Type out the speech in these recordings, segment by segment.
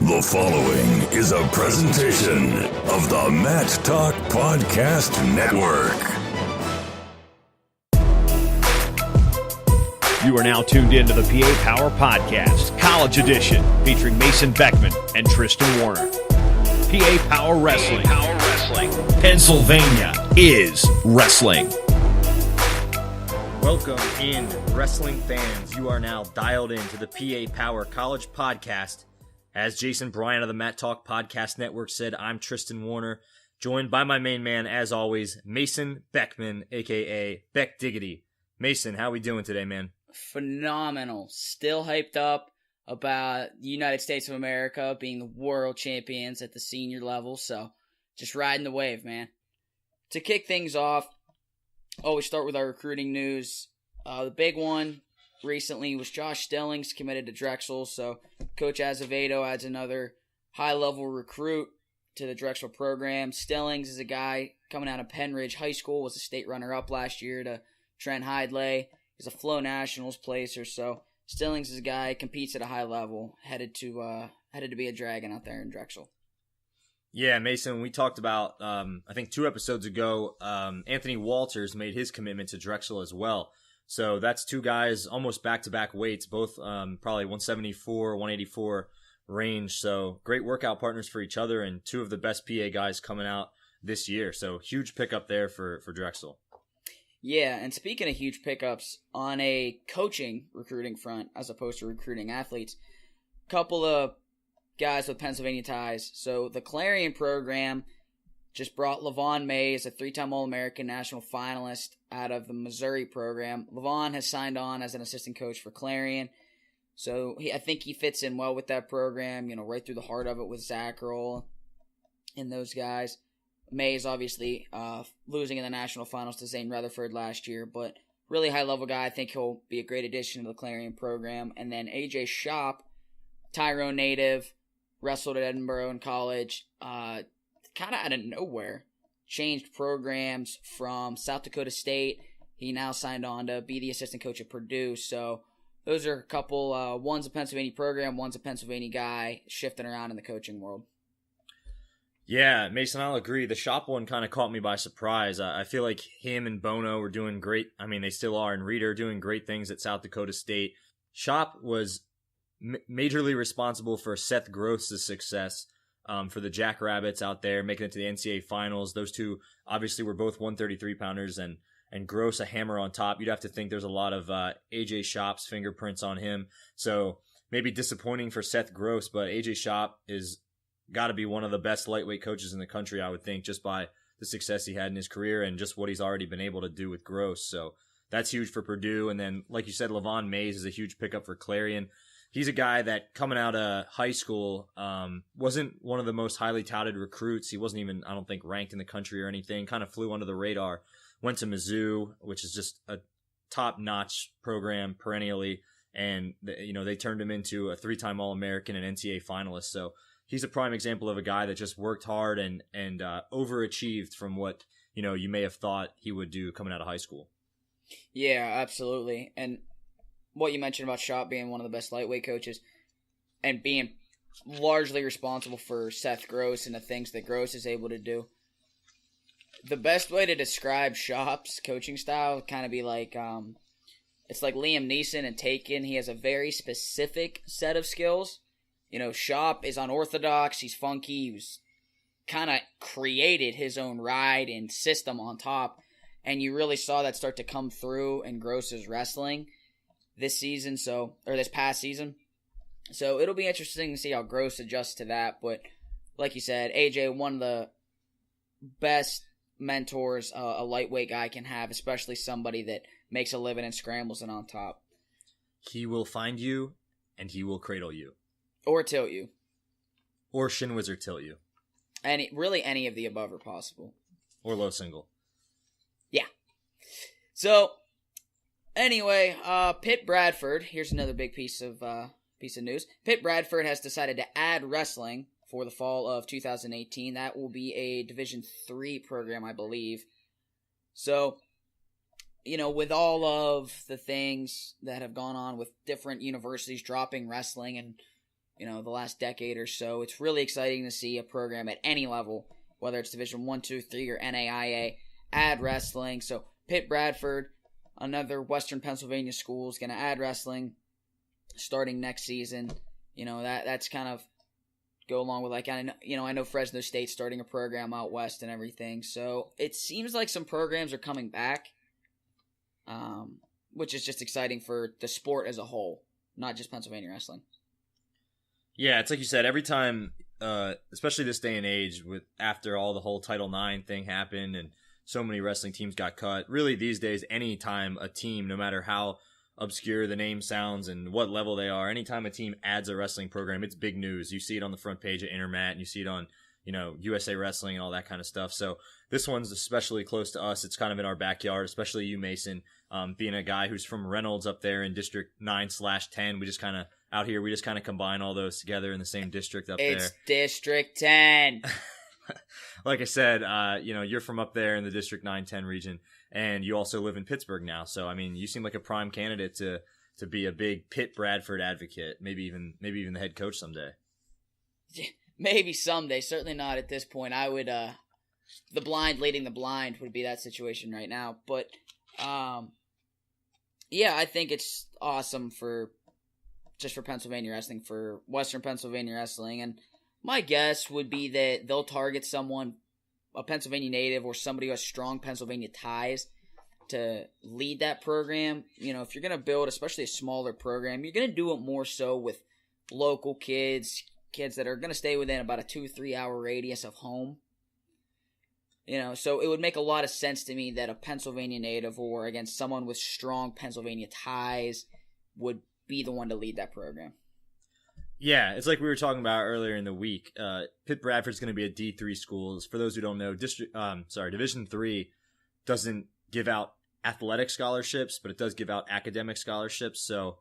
The following is a presentation of the Mat Talk Podcast Network. You are now tuned in to the PA Power Podcast, College Edition, featuring Mason Beckman and Tristan Warner. PA Power Wrestling. Pennsylvania is wrestling. Welcome in, wrestling fans. You are now dialed into the PA Power College Podcast. As Jason Bryan of the Mat Talk Podcast Network said, I'm Tristan Warner, joined by my main man, as always, Mason Beckman, a.k.a. Beck Diggity. Mason, how we doing today, man? Phenomenal. Still hyped up about the United States of America being the world champions at the senior level, so just riding the wave, man. To kick things off, always start with our recruiting news. The big one recently was Josh Stillings committed to Drexel, so Coach Azevedo adds another high-level recruit to the Drexel program. Stillings is a guy coming out of Penn Ridge High School, was a state runner-up last year to Trent Hidlay. He's a Flow Nationals placer, so Stillings is a guy competes at a high level, headed to be a dragon out there in Drexel. Yeah, Mason, we talked about, I think 2 episodes ago, Anthony Walters made his commitment to Drexel as well. So that's 2 guys almost back-to-back weights, both probably 174, 184 range. So great workout partners for each other and 2 of the best PA guys coming out this year. So huge pickup there for Drexel. Yeah, and speaking of huge pickups, on a coaching recruiting front as opposed to recruiting athletes, couple of guys with Pennsylvania ties. So the Clarion program just brought Levon Mays, a 3-time All-American national finalist out of the Missouri program. Levon has signed on as an assistant coach for Clarion. So I think he fits in well with that program, right through the heart of it with Zach Earl and those guys. Mays obviously losing in the national finals to Zane Rutherford last year, but really high-level guy. I think he'll be a great addition to the Clarion program. And then AJ Shop, Tyrone native, wrestled at Edinboro in college, kind of out of nowhere, changed programs from South Dakota State. He now signed on to be the assistant coach at Purdue. So those are a couple, one's a Pennsylvania program, one's a Pennsylvania guy shifting around in the coaching world. Yeah, Mason, I'll agree. The Shop one kind of caught me by surprise. I feel like him and Bono were doing great. I mean, they still are, and Reeder doing great things at South Dakota State. Shop was majorly responsible for Seth Gross's success. For the Jackrabbits out there, making it to the NCAA finals. Those 2 obviously were both 133-pounders, and Gross a hammer on top. You'd have to think there's a lot of AJ Shop's fingerprints on him. So maybe disappointing for Seth Gross, but AJ Shop is got to be one of the best lightweight coaches in the country, I would think, just by the success he had in his career and just what he's already been able to do with Gross. So that's huge for Purdue. And then, like you said, Levon Mays is a huge pickup for Clarion. He's a guy that coming out of high school wasn't one of the most highly touted recruits. He wasn't even, I don't think, ranked in the country or anything. Kind of flew under the radar. Went to Mizzou, which is just a top-notch program perennially. And, they turned him into a 3-time All-American and NCAA finalist. So he's a prime example of a guy that just worked hard and overachieved from what, you may have thought he would do coming out of high school. Yeah, absolutely. And what you mentioned about Shop being one of the best lightweight coaches and being largely responsible for Seth Gross and the things that Gross is able to do. The best way to describe Shop's coaching style would kind of be like, it's like Liam Neeson and Taken. He has a very specific set of skills. Shop is unorthodox. He's funky. He was kind of created his own ride and system on top. And you really saw that start to come through in Gross's wrestling this past season. So it'll be interesting to see how Gross adjusts to that. But like you said, AJ, one of the best mentors a lightweight guy can have, especially somebody that makes a living and scrambles and on top. He will find you, and he will cradle you. Or tilt you. Or Shin Wizard tilt you. Really any of the above are possible. Or low single. Yeah. So anyway, Pitt Bradford. Here's another big piece of news. Pitt Bradford has decided to add wrestling for the fall of 2018. That will be a Division III program, I believe. So, with all of the things that have gone on with different universities dropping wrestling and the last decade or so. It's really exciting to see a program at any level, whether it's Division 1, 2, 3, or NAIA, add wrestling. So Pitt Bradford, another Western Pennsylvania school, is going to add wrestling starting next season. That's kind of go along with, like, I know Fresno State's starting a program out west and everything. So it seems like some programs are coming back, which is just exciting for the sport as a whole, not just Pennsylvania wrestling. Yeah, it's like you said, every time, especially this day and age, after all the whole Title IX thing happened and so many wrestling teams got cut, really these days, anytime a team, no matter how obscure the name sounds and what level they are, anytime a team adds a wrestling program, it's big news. You see it on the front page of Intermat, and you see it on, USA Wrestling and all that kind of stuff. So this one's especially close to us. It's kind of in our backyard, especially you, Mason, being a guy who's from Reynolds up there in District 9/10. We just kind of, out here, we just kind of combine all those together in the same district up there. It's District 10. Like I said, you're from up there in the District 9-10 region, and you also live in Pittsburgh now. So, I mean, you seem like a prime candidate to be a big Pitt Bradford advocate, maybe even the head coach someday. Yeah, maybe someday. Certainly not at this point. I would, the blind leading the blind would be that situation right now. But, I think it's awesome for Pennsylvania wrestling, for Western Pennsylvania wrestling, and my guess would be that they'll target someone, a Pennsylvania native or somebody who has strong Pennsylvania ties, to lead that program. If you're going to build, especially a smaller program, you're going to do it more so with local kids that are going to stay within about a 2-3 hour radius of home. So it would make a lot of sense to me that a Pennsylvania native or, again, someone with strong Pennsylvania ties would be the one to lead that program. Yeah, it's like we were talking about earlier in the week. Pitt Bradford's going to be a D3 school. For those who don't know, Division 3 doesn't give out athletic scholarships, but it does give out academic scholarships. So,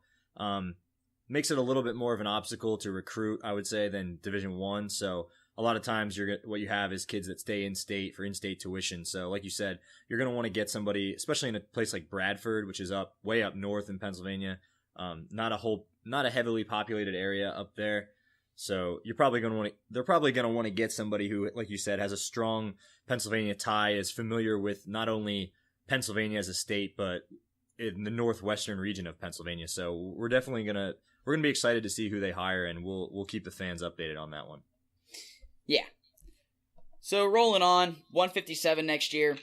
makes it a little bit more of an obstacle to recruit, I would say, than Division 1. So, a lot of times what you have is kids that stay in state for in-state tuition. So, like you said, you're going to want to get somebody, especially in a place like Bradford, which is way up north in Pennsylvania. Not a heavily populated area up there. So they're probably going to want to get somebody who, like you said, has a strong Pennsylvania tie, is familiar with not only Pennsylvania as a state, but in the northwestern region of Pennsylvania. So we're definitely going to be excited to see who they hire, and we'll keep the fans updated on that one. Yeah. So rolling on, 157 next year.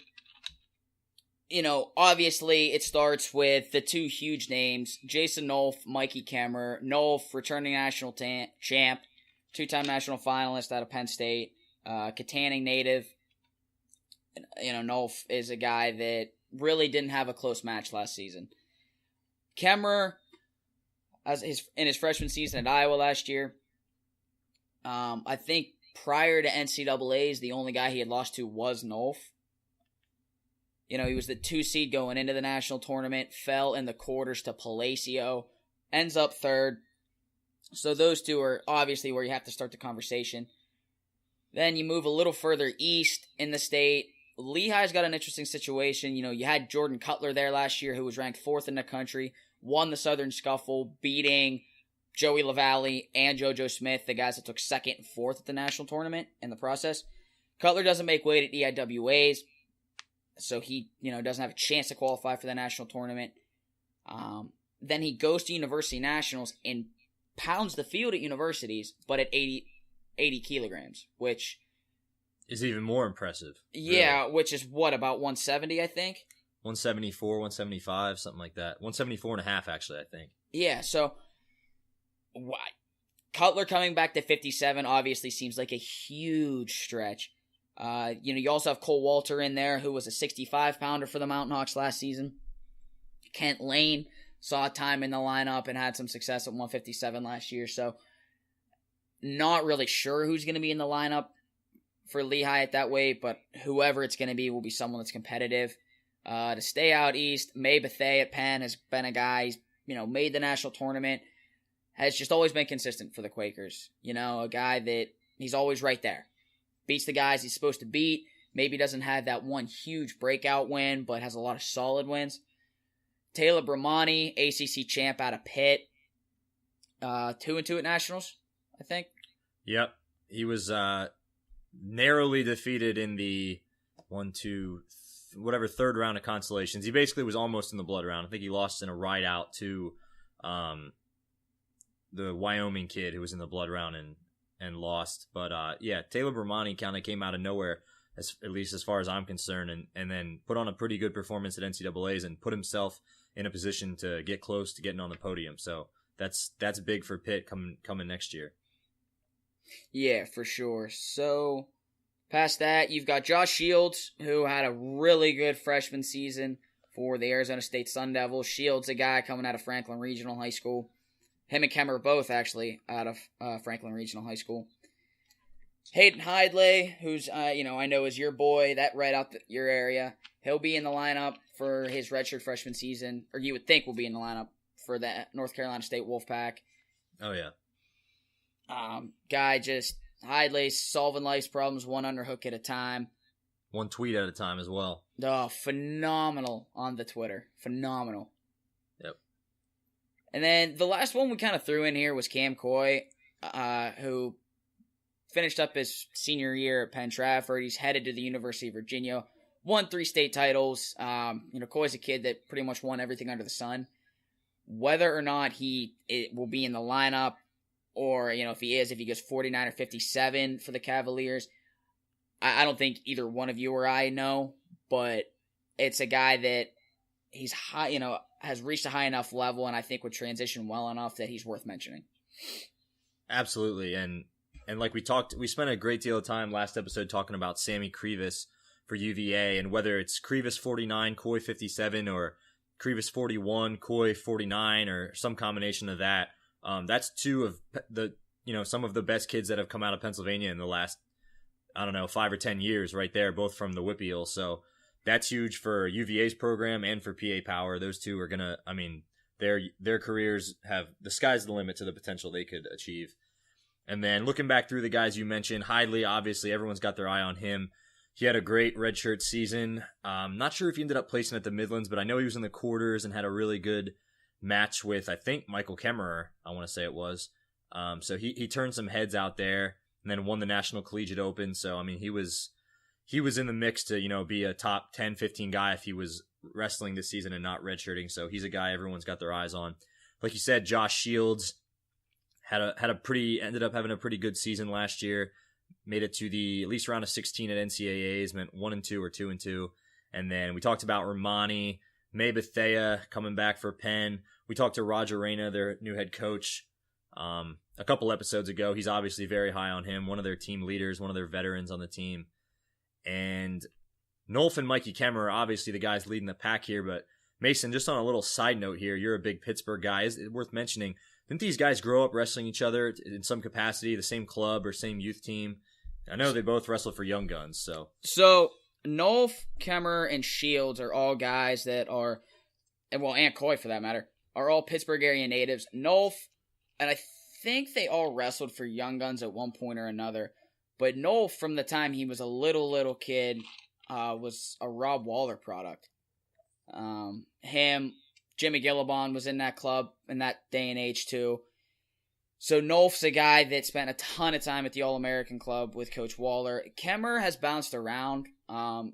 Obviously it starts with the two huge names, Jason Nolf, Mikey Kemerer. Nolf, returning national champ, two-time national finalist out of Penn State, Katanning native. Nolf is a guy that really didn't have a close match last season. Kemerer, in his freshman season at Iowa last year, I think prior to NCAAs, the only guy he had lost to was Nolf. He was the 2 seed going into the national tournament, fell in the quarters to Palacio, ends up third. So those two are obviously where you have to start the conversation. Then you move a little further east in the state. Lehigh's got an interesting situation. You had Jordan Cutler there last year, who was ranked 4th in the country, won the Southern Scuffle, beating Joey LaValle and JoJo Smith, the guys that took 2nd and 4th at the national tournament in the process. Cutler doesn't make weight at EIWAs. So he, doesn't have a chance to qualify for the national tournament. Then he goes to University Nationals and pounds the field at universities, but at 80 kilograms, which is even more impressive. Yeah, really. Which is about 170, I think? 174, 175, something like that. 174 and a half, actually, I think. Yeah, so Cutler coming back to 57 obviously seems like a huge stretch. You also have Cole Walter in there, who was a 65-pounder for the Mountain Hawks last season. Kent Lane saw time in the lineup and had some success at 157 last year, so not really sure who's going to be in the lineup for Lehigh at that weight, but whoever it's going to be will be someone that's competitive. To stay out east, May Bethea at Penn has been a guy, he's, made the national tournament, has just always been consistent for the Quakers. A guy that he's always right there. Beats the guys he's supposed to beat. Maybe doesn't have that one huge breakout win, but has a lot of solid wins. Taylor Bramani, ACC champ out of Pitt. 2-2 at Nationals. I think. Yep. He was narrowly defeated in the third round of consolations. He basically was almost in the blood round. I think he lost in a ride out to the Wyoming kid who was in the blood round and lost. But Taylor Bermani kind of came out of nowhere, at least as far as I'm concerned, and then put on a pretty good performance at NCAAs and put himself in a position to get close to getting on the podium. So that's big for Pitt coming next year. Yeah, for sure. So past that, you've got Josh Shields, who had a really good freshman season for the Arizona State Sun Devils. Shields, a guy coming out of Franklin Regional High School. Him and Kemer both actually out of Franklin Regional High School. Hayden Hidlay, who's I know is your boy, that right out your area. He'll be in the lineup for his redshirt freshman season, or you would think will be in the lineup for the North Carolina State Wolfpack. Oh yeah. Guy just Hidlay solving life's problems one underhook at a time. One tweet at a time as well. Oh, phenomenal on the Twitter. Phenomenal. Yep. And then the last one we kind of threw in here was Cam Coy, who finished up his senior year at Penn Trafford. He's headed to the University of Virginia. Won 3 state titles. Coy's a kid that pretty much won everything under the sun. Whether or not it will be in the lineup, or if he goes 49 or 57 for the Cavaliers, I don't think either one of you or I know. But it's a guy that he's high, has reached a high enough level, and I think would transition well enough that he's worth mentioning. Absolutely, and like we spent a great deal of time last episode talking about Sammy Krivas for UVA, and whether it's Krivas 49, Coy 57, or Krivas 41, Coy 49, or some combination of that. That's two of the some of the best kids that have come out of Pennsylvania in the last 5 or 10 years, right there, both from the WPIAL. So that's huge for UVA's program and for PA Power. Those two are gonna, their careers have, the sky's the limit to the potential they could achieve. And then looking back through the guys you mentioned, Hidlay, obviously everyone's got their eye on him. He had a great redshirt season. Not sure if he ended up placing at the Midlands, but I know he was in the quarters and had a really good match with, I think, Michael Kemerer, I want to say it was. So he turned some heads out there and then won the National Collegiate Open. So, he was in the mix to, be a top 10, 15 guy if he was wrestling this season and not redshirting. So he's a guy everyone's got their eyes on. Like you said, Josh Shields ended up having a pretty good season last year. Made it to the at least round of 16 at NCAAs, meant 1-2 or 2-2. And then we talked about Romani, May Bethea coming back for Penn. We talked to Roger Reyna, their new head coach, a couple episodes ago. He's obviously very high on him, one of their team leaders, one of their veterans on the team. And Nolf and Mikey Kemer are obviously the guys leading the pack here. But Mason, just on a little side note here, you're a big Pittsburgh guy. Is it worth mentioning? Didn't these guys grow up wrestling each other in some capacity, the same club or same youth team? I know they both wrestled for Young Guns. So Nolf, Kemer, and Shields are all guys that are, and Coy for that matter, are all Pittsburgh area natives. Nolf, and I think they all wrestled for Young Guns at one point or another. But Nolf, from the time he was a little kid, was a Rob Waller product. Jimmy Gillibon was in that club in that day and age too. So Nolf's a guy that spent a ton of time at the All-American Club with Coach Waller. Kemer has bounced around,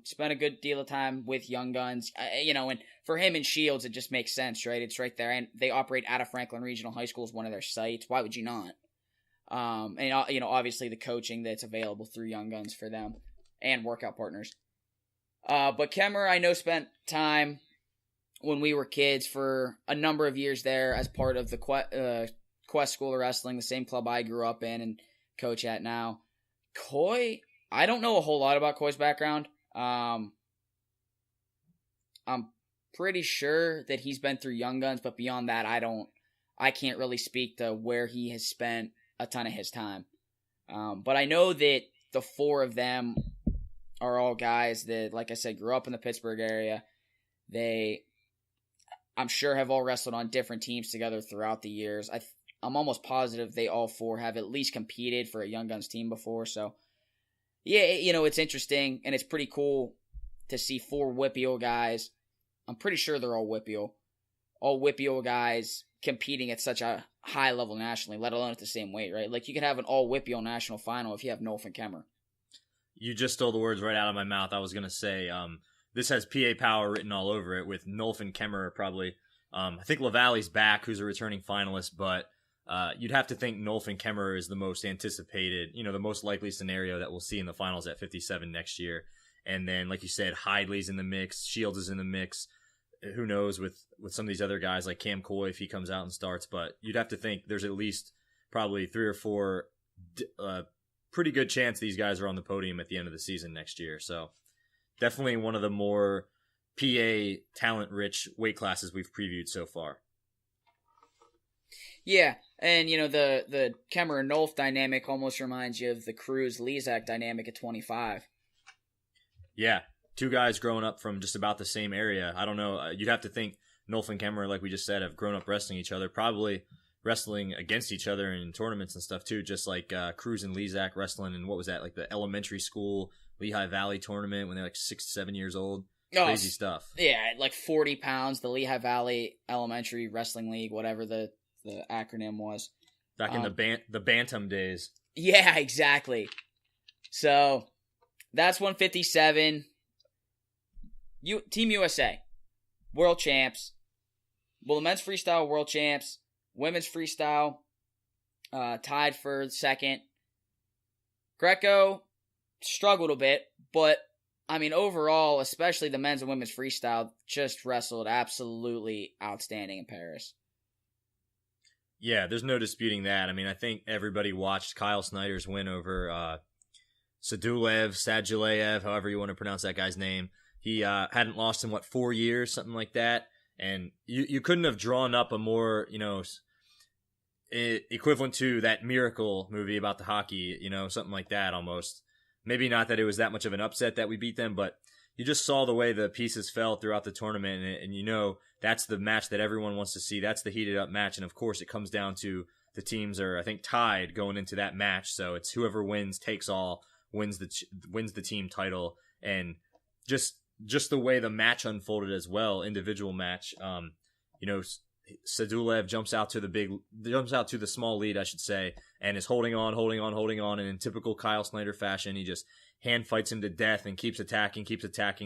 spent a good deal of time with Young Guns. And for him and Shields, it just makes sense, right? It's right there. And they operate out of Franklin Regional High School as one of their sites. Why would you not? Obviously the coaching that's available through Young Guns for them and workout partners. But Kemer, I know, spent time when we were kids for a number of years there as part of the Quest School of Wrestling, the same club I grew up in and coach at now. Coy, I don't know a whole lot about Coy's background. I'm pretty sure that he's been through Young Guns, but beyond that, I can't really speak to where he has spent a ton of his time. But I know that the 4 of them are all guys that, like I said, grew up in the Pittsburgh area. I'm sure have all wrestled on different teams together throughout the years. I'm almost positive they all 4 have at least competed for a Young Guns team before. So, yeah, it's interesting, and it's pretty cool to see 4 WPIAL guys. I'm pretty sure they're all WPIAL. All WPIAL guys competing at such a high level nationally, let alone at the same weight, right? Like, you could have an all-WPIAL national final if you have Nolf and Kemerer. You just stole the words right out of my mouth. I was going to say, this has PA Power written all over it with Nolf and Kemerer probably. I think LaValle's back, who's a returning finalist, but you'd have to think Nolf and Kemerer is the most anticipated, the most likely scenario that we'll see in the finals at 57 next year. And then, like you said, Hidley's in the mix, Shields is in the mix. Who knows with some of these other guys like Cam Coy if he comes out and starts, but you'd have to think there's at least probably 3 or 4 pretty good chance these guys are on the podium at the end of the season next year. So definitely one of the more PA talent-rich weight classes we've previewed so far. Yeah, and the Kemerer and Nolf dynamic almost reminds you of the Cruz-Lezak dynamic at 25. Yeah, 2 guys growing up from just about the same area. I don't know. You'd have to think Nolf and Kemerer, like we just said, have grown up wrestling each other, probably wrestling against each other in tournaments and stuff too, just like Cruz and Lezak wrestling in, what was that, like the elementary school Lehigh Valley tournament when they're like 6 to 7 years old. Crazy stuff. Yeah, like 40 pounds, the Lehigh Valley Elementary Wrestling League, whatever the acronym was. Back in the Bantam days. Yeah, exactly. So that's 157. Team USA, world champs. Well, the men's freestyle world champs, women's freestyle tied for second. Greco struggled a bit, but I mean, overall, especially the men's and women's freestyle, just wrestled absolutely outstanding in Paris. Yeah, there's no disputing that. I mean, I think everybody watched Kyle Snyder's win over Sadulev, however you want to pronounce that guy's name. He hadn't lost in, 4 years, something like that. And you couldn't have drawn up a more, equivalent to that Miracle movie about the hockey, something like that almost. Maybe not that it was that much of an upset that we beat them, but you just saw the way the pieces fell throughout the tournament, and that's the match that everyone wants to see. That's the heated up match, and of course it comes down to the teams are, I think, tied going into that match. So it's whoever wins takes all, wins the team title, and just the way the match unfolded as well, individual match. Sadulev jumps out to the small lead, I should say, and is holding on, and in typical Kyle Snyder fashion, he just hand fights him to death and keeps attacking,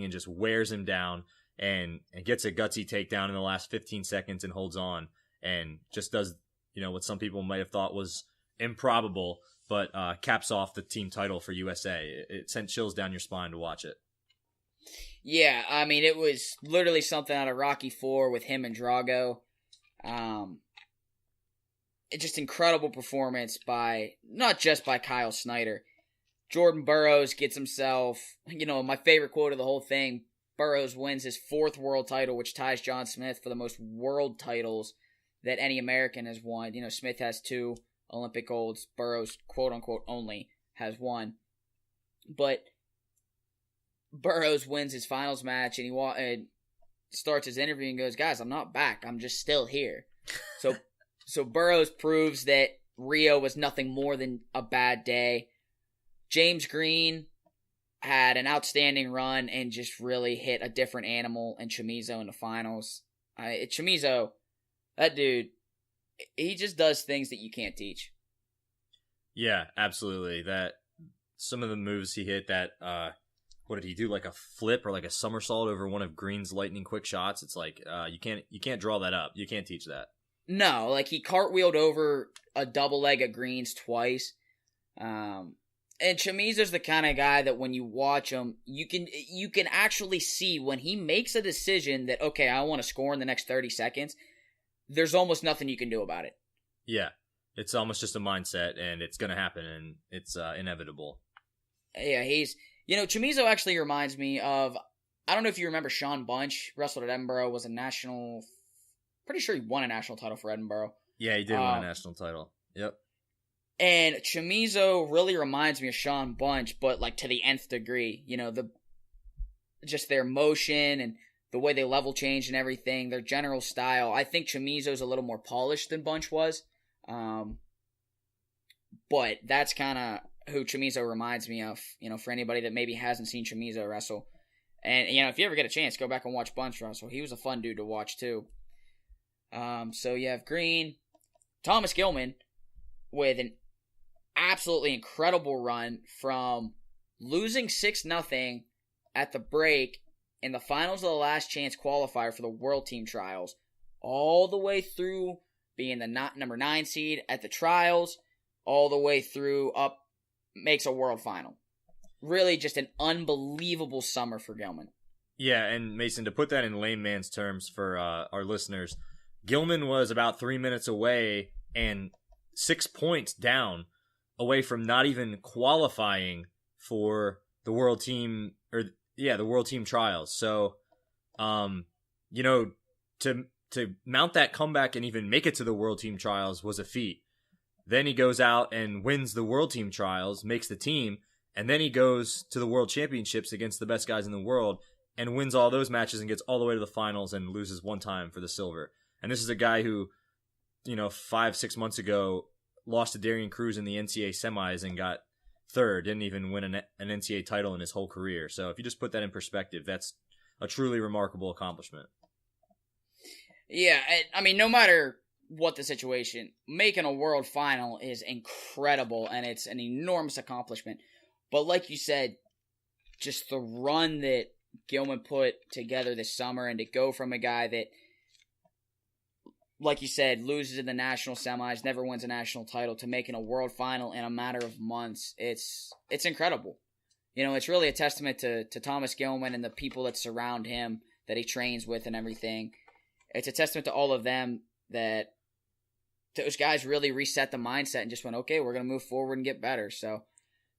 and just wears him down and gets a gutsy takedown in the last 15 seconds and holds on and just does, what some people might have thought was improbable, but caps off the team title for USA. It sent chills down your spine to watch it. Yeah, I mean, it was literally something out of Rocky IV with him and Drago. It's just incredible performance not just by Kyle Snyder. Jordan Burroughs gets himself, my favorite quote of the whole thing, Burroughs wins his 4th world title, which ties John Smith for the most world titles that any American has won. Smith has 2 Olympic golds. Burroughs, quote-unquote, only has 1. But Burroughs wins his finals match, and he starts his interview and goes, "Guys, I'm not back. I'm just still here." So Burroughs proves that Rio was nothing more than a bad day. James Green had an outstanding run and just really hit a different animal in Chamizo in the finals. Chamizo, that dude, he just does things that you can't teach. Yeah, absolutely. That some of the moves he hit, that what did he do? Like a flip or like a somersault over one of Green's lightning quick shots. It's like you can't draw that up. You can't teach that. No, like he cartwheeled over a double leg at Green's twice. And Chamizo's the kind of guy that when you watch him, you can actually see when he makes a decision that, okay, I want to score in the next 30 seconds, there's almost nothing you can do about it. Yeah, it's almost just a mindset, and it's going to happen, and it's inevitable. Yeah, Chamizo actually reminds me of, I don't know if you remember Sean Bunch, wrestled at Edinburgh, was pretty sure he won a national title for Edinburgh. Yeah, he did win a national title. Yep. And Chamizo really reminds me of Sean Bunch, but like to the nth degree. Just their motion and the way they level change and everything, their general style. I think Chamizo's a little more polished than Bunch was. But that's kind of who Chamizo reminds me of, for anybody that maybe hasn't seen Chamizo wrestle. And, if you ever get a chance, go back and watch Bunch wrestle. He was a fun dude to watch, too. So you have Green, Thomas Gilman with an absolutely incredible run from losing 6-0 at the break in the finals of the last chance qualifier for the World Team Trials, all the way through being the number 9 seed at the trials, all the way through up, makes a world final. Really just an unbelievable summer for Gilman. Yeah, and Mason, to put that in layman's terms for our listeners, Gilman was about 3 minutes away and 6 points down away from not even qualifying for the World Team, the World Team Trials. So, to mount that comeback and even make it to the World Team Trials was a feat. Then he goes out and wins the World Team Trials, makes the team, and then he goes to the World Championships against the best guys in the world and wins all those matches and gets all the way to the finals and loses one time for the silver. And this is a guy who, 5-6 months ago lost to Darian Cruz in the NCAA semis and got third, didn't even win an NCAA title in his whole career. So if you just put that in perspective, that's a truly remarkable accomplishment. Yeah, I mean, no matter what the situation, making a world final is incredible, and it's an enormous accomplishment. But like you said, just the run that Gilman put together this summer, and to go from a guy that, like you said, loses in the national semis, never wins a national title, to making a world final in a matter of months, it's incredible. It's really a testament to Thomas Gilman and the people that surround him, that he trains with and everything. It's a testament to all of them that those guys really reset the mindset and just went, okay, we're going to move forward and get better. So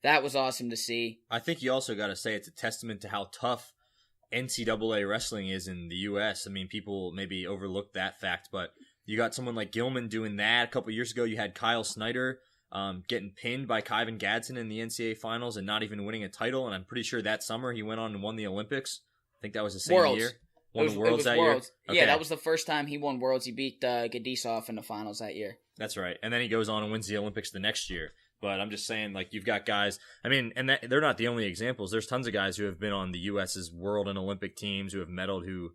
that was awesome to see. I think you also got to say it's a testament to how tough NCAA wrestling is in the U.S. I mean, people maybe overlook that fact, but you got someone like Gilman doing that. A couple years ago, you had Kyle Snyder getting pinned by Kyvan Gadsden in the NCAA finals and not even winning a title. And I'm pretty sure that summer he went on and won the Olympics. I think that was the same Worlds. year. Won the Worlds that Worlds. year? Okay. Yeah, that was the first time he won Worlds. He beat Gadisov in the finals that year. That's right. And then he goes on and wins the Olympics the next year. But I'm just saying, like, you've got guys, I mean, and they're not the only examples. There's tons of guys who have been on the U.S.'s world and Olympic teams who have medaled who,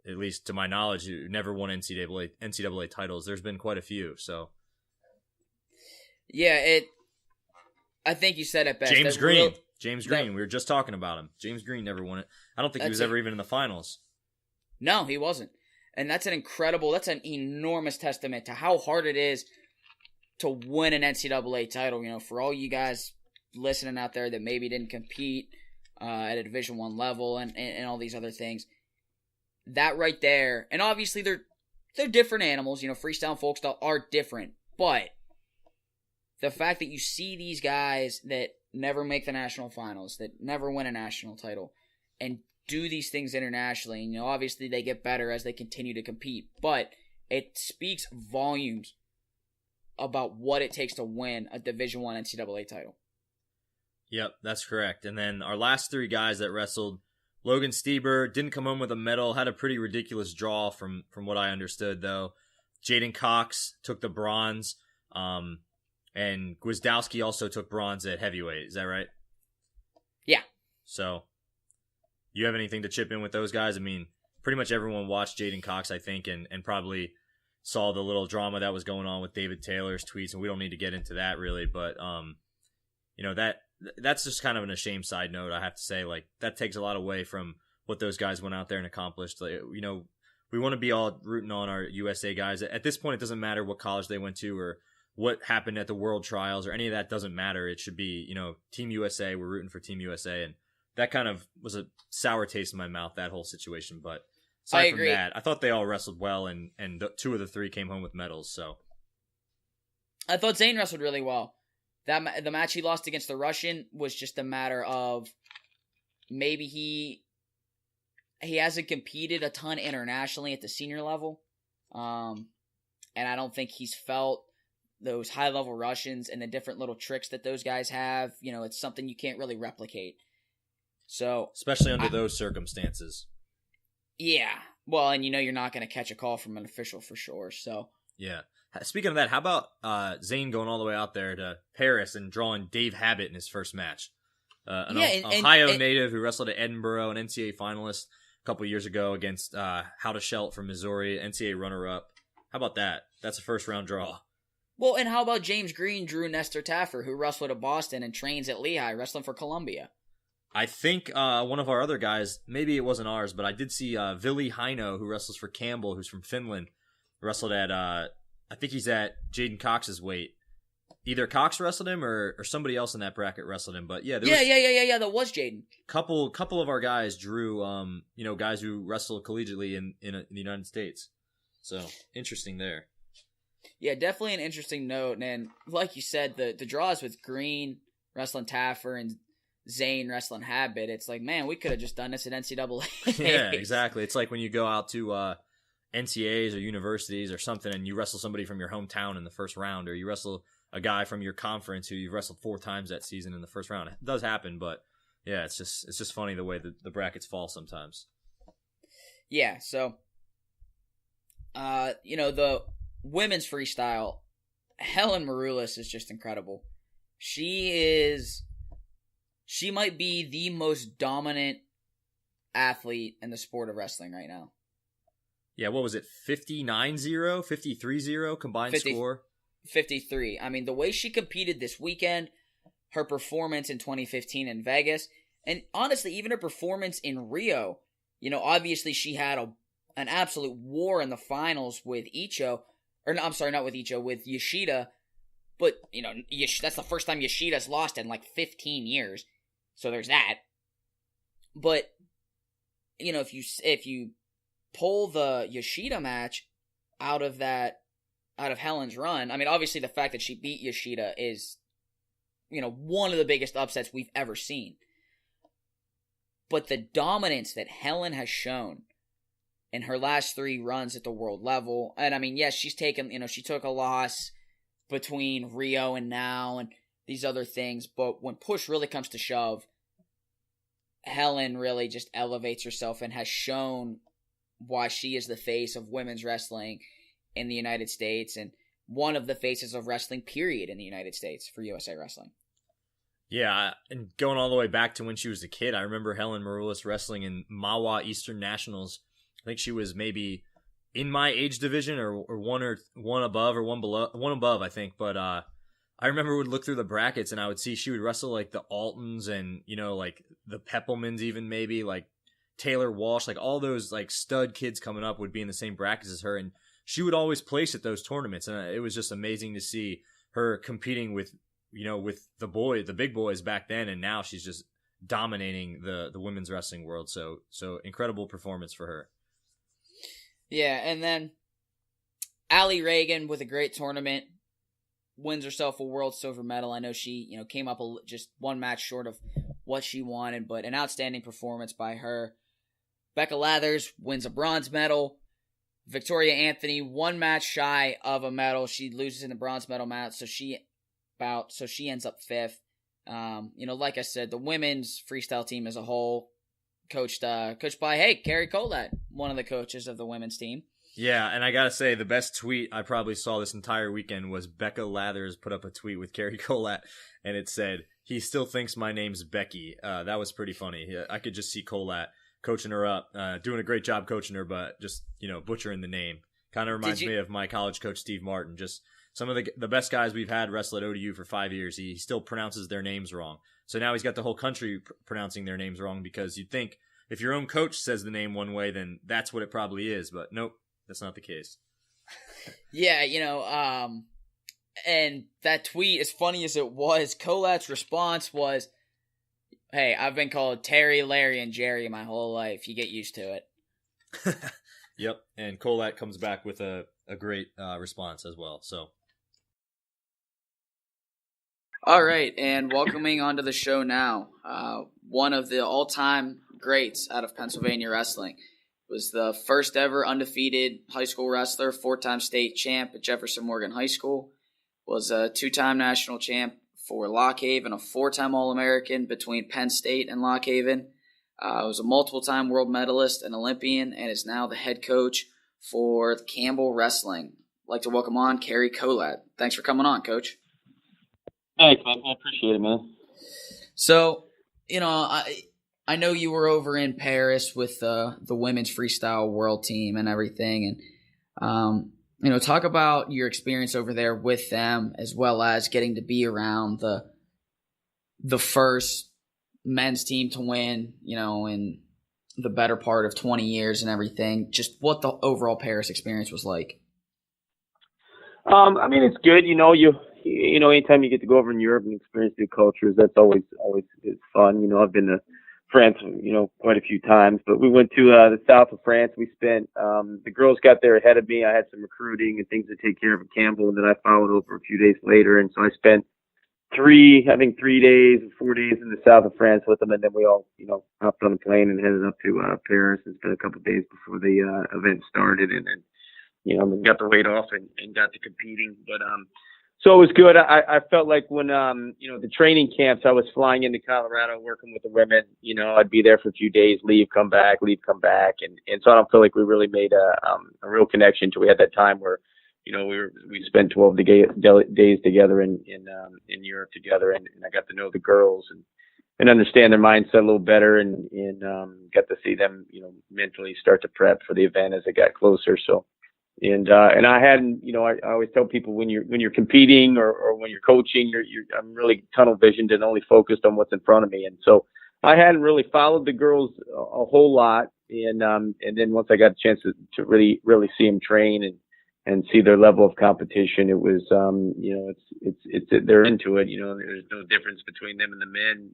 at least to my knowledge, who never won NCAA titles. There's been quite a few, so. Yeah, I think you said it best. James Green. We were just talking about him. James Green never won it. I don't think he was ever even in the finals. No, he wasn't. And that's an enormous testament to how hard it is to win an NCAA title. For all you guys listening out there that maybe didn't compete at a Division I level and all these other things, that right there, and obviously they're different animals. Freestyle and folk style are different, but the fact that you see these guys that never make the national finals, that never win a national title, and do these things internationally, and obviously they get better as they continue to compete, but it speaks volumes about what it takes to win a Division I NCAA title. Yep, that's correct. And then our last three guys that wrestled, Logan Stieber didn't come home with a medal, had a pretty ridiculous draw from what I understood, though. Jaden Cox took the bronze, and Gwizdowski also took bronze at heavyweight. Is that right? Yeah. So, you have anything to chip in with those guys? I mean, pretty much everyone watched Jaden Cox, I think, and probably saw the little drama that was going on with David Taylor's tweets, and we don't need to get into that really, but that's just kind of an ashamed side note, I have to say. Like, that takes a lot away from what those guys went out there and accomplished. Like, we want to be all rooting on our USA guys. At this point, it doesn't matter what college they went to or what happened at the World Trials or any of that doesn't matter. It should be, Team USA. We're rooting for Team USA, and that kind of was a sour taste in my mouth, that whole situation. But aside from that, I thought they all wrestled well, and two of the three came home with medals. So I thought Zane wrestled really well. The match he lost against the Russian was just a matter of maybe he hasn't competed a ton internationally at the senior level, and I don't think he's felt those high-level Russians and the different little tricks that those guys have. It's something you can't really replicate. So especially under those circumstances. Yeah. Well, and you're not going to catch a call from an official for sure. So yeah. Speaking of that, how about Zane going all the way out there to Paris and drawing Dave Habit in his first match? An Ohio native who wrestled at Edinburgh, an NCAA finalist a couple years ago against Howda Schelt from Missouri, NCAA runner-up. How about that? That's a first-round draw. Well, and how about James Green drew Nestor Taffer, who wrestled at Boston and trains at Lehigh, wrestling for Columbia? I think one of our other guys, maybe it wasn't ours, but I did see Ville Heino, who wrestles for Campbell, who's from Finland, wrestled at, I think he's at Jaden Cox's weight. Either Cox wrestled him or somebody else in that bracket wrestled him. But yeah, yeah, that was Jaden. Couple of our guys drew, guys who wrestle collegiately in the United States. So interesting there. Yeah, definitely an interesting note. And like you said, the draws with Green wrestling Taffer and Zane wrestling Habit, it's like, man, we could have just done this at NCAA. Yeah, exactly. It's like when you go out to NCAAs or universities or something and you wrestle somebody from your hometown in the first round, or you wrestle a guy from your conference who you've wrestled 4 times that season in the first round. It does happen, but yeah, it's just funny the way the brackets fall sometimes. Yeah, so the women's freestyle, Helen Maroulis is just incredible. She might be the most dominant athlete in the sport of wrestling right now. Yeah, what was it? 59-0, 53-0 combined score? 53. I mean, the way she competed this weekend, her performance in 2015 in Vegas, and honestly, even her performance in Rio, obviously she had an absolute war in the finals with Icho, or no, I'm sorry, not with Icho, with Yoshida, but, that's the first time Yoshida's lost in like 15 years, so there's that. But, if you pull the Yoshida match out of Helen's run, I mean, obviously the fact that she beat Yoshida is, one of the biggest upsets we've ever seen. But the dominance that Helen has shown in her last 3 runs at the world level, and I mean, yes, she's taken, she took a loss between Rio and now and these other things, but when push really comes to shove, Helen really just elevates herself and has shown why she is the face of women's wrestling in the United States and one of the faces of wrestling, period, in the United States for USA Wrestling. Yeah, and going all the way back to when she was a kid, I remember Helen Maroulis wrestling in Mawa Eastern Nationals. I think she was maybe in my age division or one above or one below, one above, I think. But I remember would look through the brackets and I would see she would wrestle like the Altons and, like the Peppelmans even maybe, like Taylor Walsh, like all those like stud kids coming up would be in the same brackets as her. And she would always place at those tournaments. And it was just amazing to see her competing with, with the big boys back then. And now she's just dominating the women's wrestling world. So incredible performance for her. Yeah. And then Allie Reagan with a great tournament, wins herself a world silver medal. I know she, came up just one match short of what she wanted, but an outstanding performance by her. Becca Lathers wins a bronze medal. Victoria Anthony, 1 match shy of a medal. She loses in the bronze medal match, so she ends up 5th. Like I said, the women's freestyle team as a whole, coached by Cary Kolat, one of the coaches of the women's team. Yeah, and I gotta say, the best tweet I probably saw this entire weekend was Becca Lathers put up a tweet with Cary Kolat, and it said, "He still thinks my name's Becky." That was pretty funny. I could just see Kolat coaching her up, doing a great job coaching her, but just, butchering the name. Kind of reminds me of my college coach, Steve Martin. Just some of the best guys we've had wrestle at ODU for 5 years. He still pronounces their names wrong. So now he's got the whole country pronouncing their names wrong, because you'd think if your own coach says the name one way, then that's what it probably is. But nope, that's not the case. Yeah, and that tweet, as funny as it was, Kolat's response was, "Hey, I've been called Terry, Larry, and Jerry my whole life. You get used to it." Yep, and Kolat comes back with a great response as well. So, all right, and welcoming onto the show now, one of the all-time greats out of Pennsylvania wrestling. Was the first ever undefeated high school wrestler, 4-time state champ at Jefferson Morgan High School. Was a 2-time national champ for Lock Haven, a 4-time All-American between Penn State and Lock Haven. Was a multiple-time world medalist and Olympian, and is now the head coach for Campbell Wrestling. I'd like to welcome on Cary Kolat. Thanks for coming on, Coach. Thanks, man. I appreciate it, man. So, I know you were over in Paris with the women's freestyle world team and everything, and Talk about your experience over there with them, as well as getting to be around the first men's team to win, in the better part of 20 years and everything. Just what the overall Paris experience was like. I mean, it's good. Anytime you get to go over in Europe and experience new cultures, that's always is fun. I've been to France, quite a few times, but we went to the south of France. We spent, the girls got there ahead of me. I had some recruiting and things to take care of at Campbell, and then I followed over a few days later. And so I spent 3 days or 4 days in the south of France with them. And then we all, hopped on a plane and headed up to Paris and spent a couple of days before the event started. And then, got the weight off and got to competing. But, so it was good. I felt like when, the training camps, I was flying into Colorado, working with the women, I'd be there for a few days, leave, come back. And so I don't feel like we really made a real connection till we had that time where, we spent 12 days together in Europe together, and I got to know the girls and understand their mindset a little better, and got to see them, mentally start to prep for the event as it got closer. So, and I hadn't, I always tell people when you're competing or when you're coaching, I'm really tunnel visioned and only focused on what's in front of me. And so I hadn't really followed the girls a whole lot. And then once I got a chance to really see them train and see their level of competition, it was, they're into it. There's no difference between them and the men,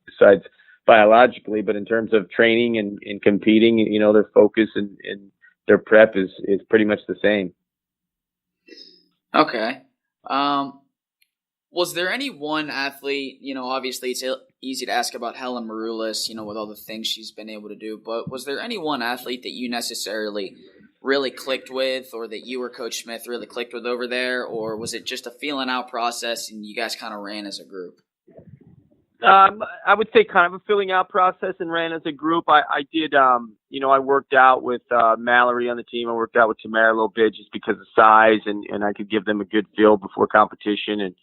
besides biologically, but in terms of training and competing, their focus and their prep is pretty much the same. Okay. Was there any one athlete, obviously it's easy to ask about Helen Maroulis, with all the things she's been able to do, but was there any one athlete that you necessarily really clicked with, or that you or Coach Smith really clicked with over there, or was it just a feeling out process and you guys kind of ran as a group? I would say kind of a filling out process and ran as a group. I did, I worked out with Mallory on the team. I worked out with Tamara a little bit just because of size, and I could give them a good feel before competition.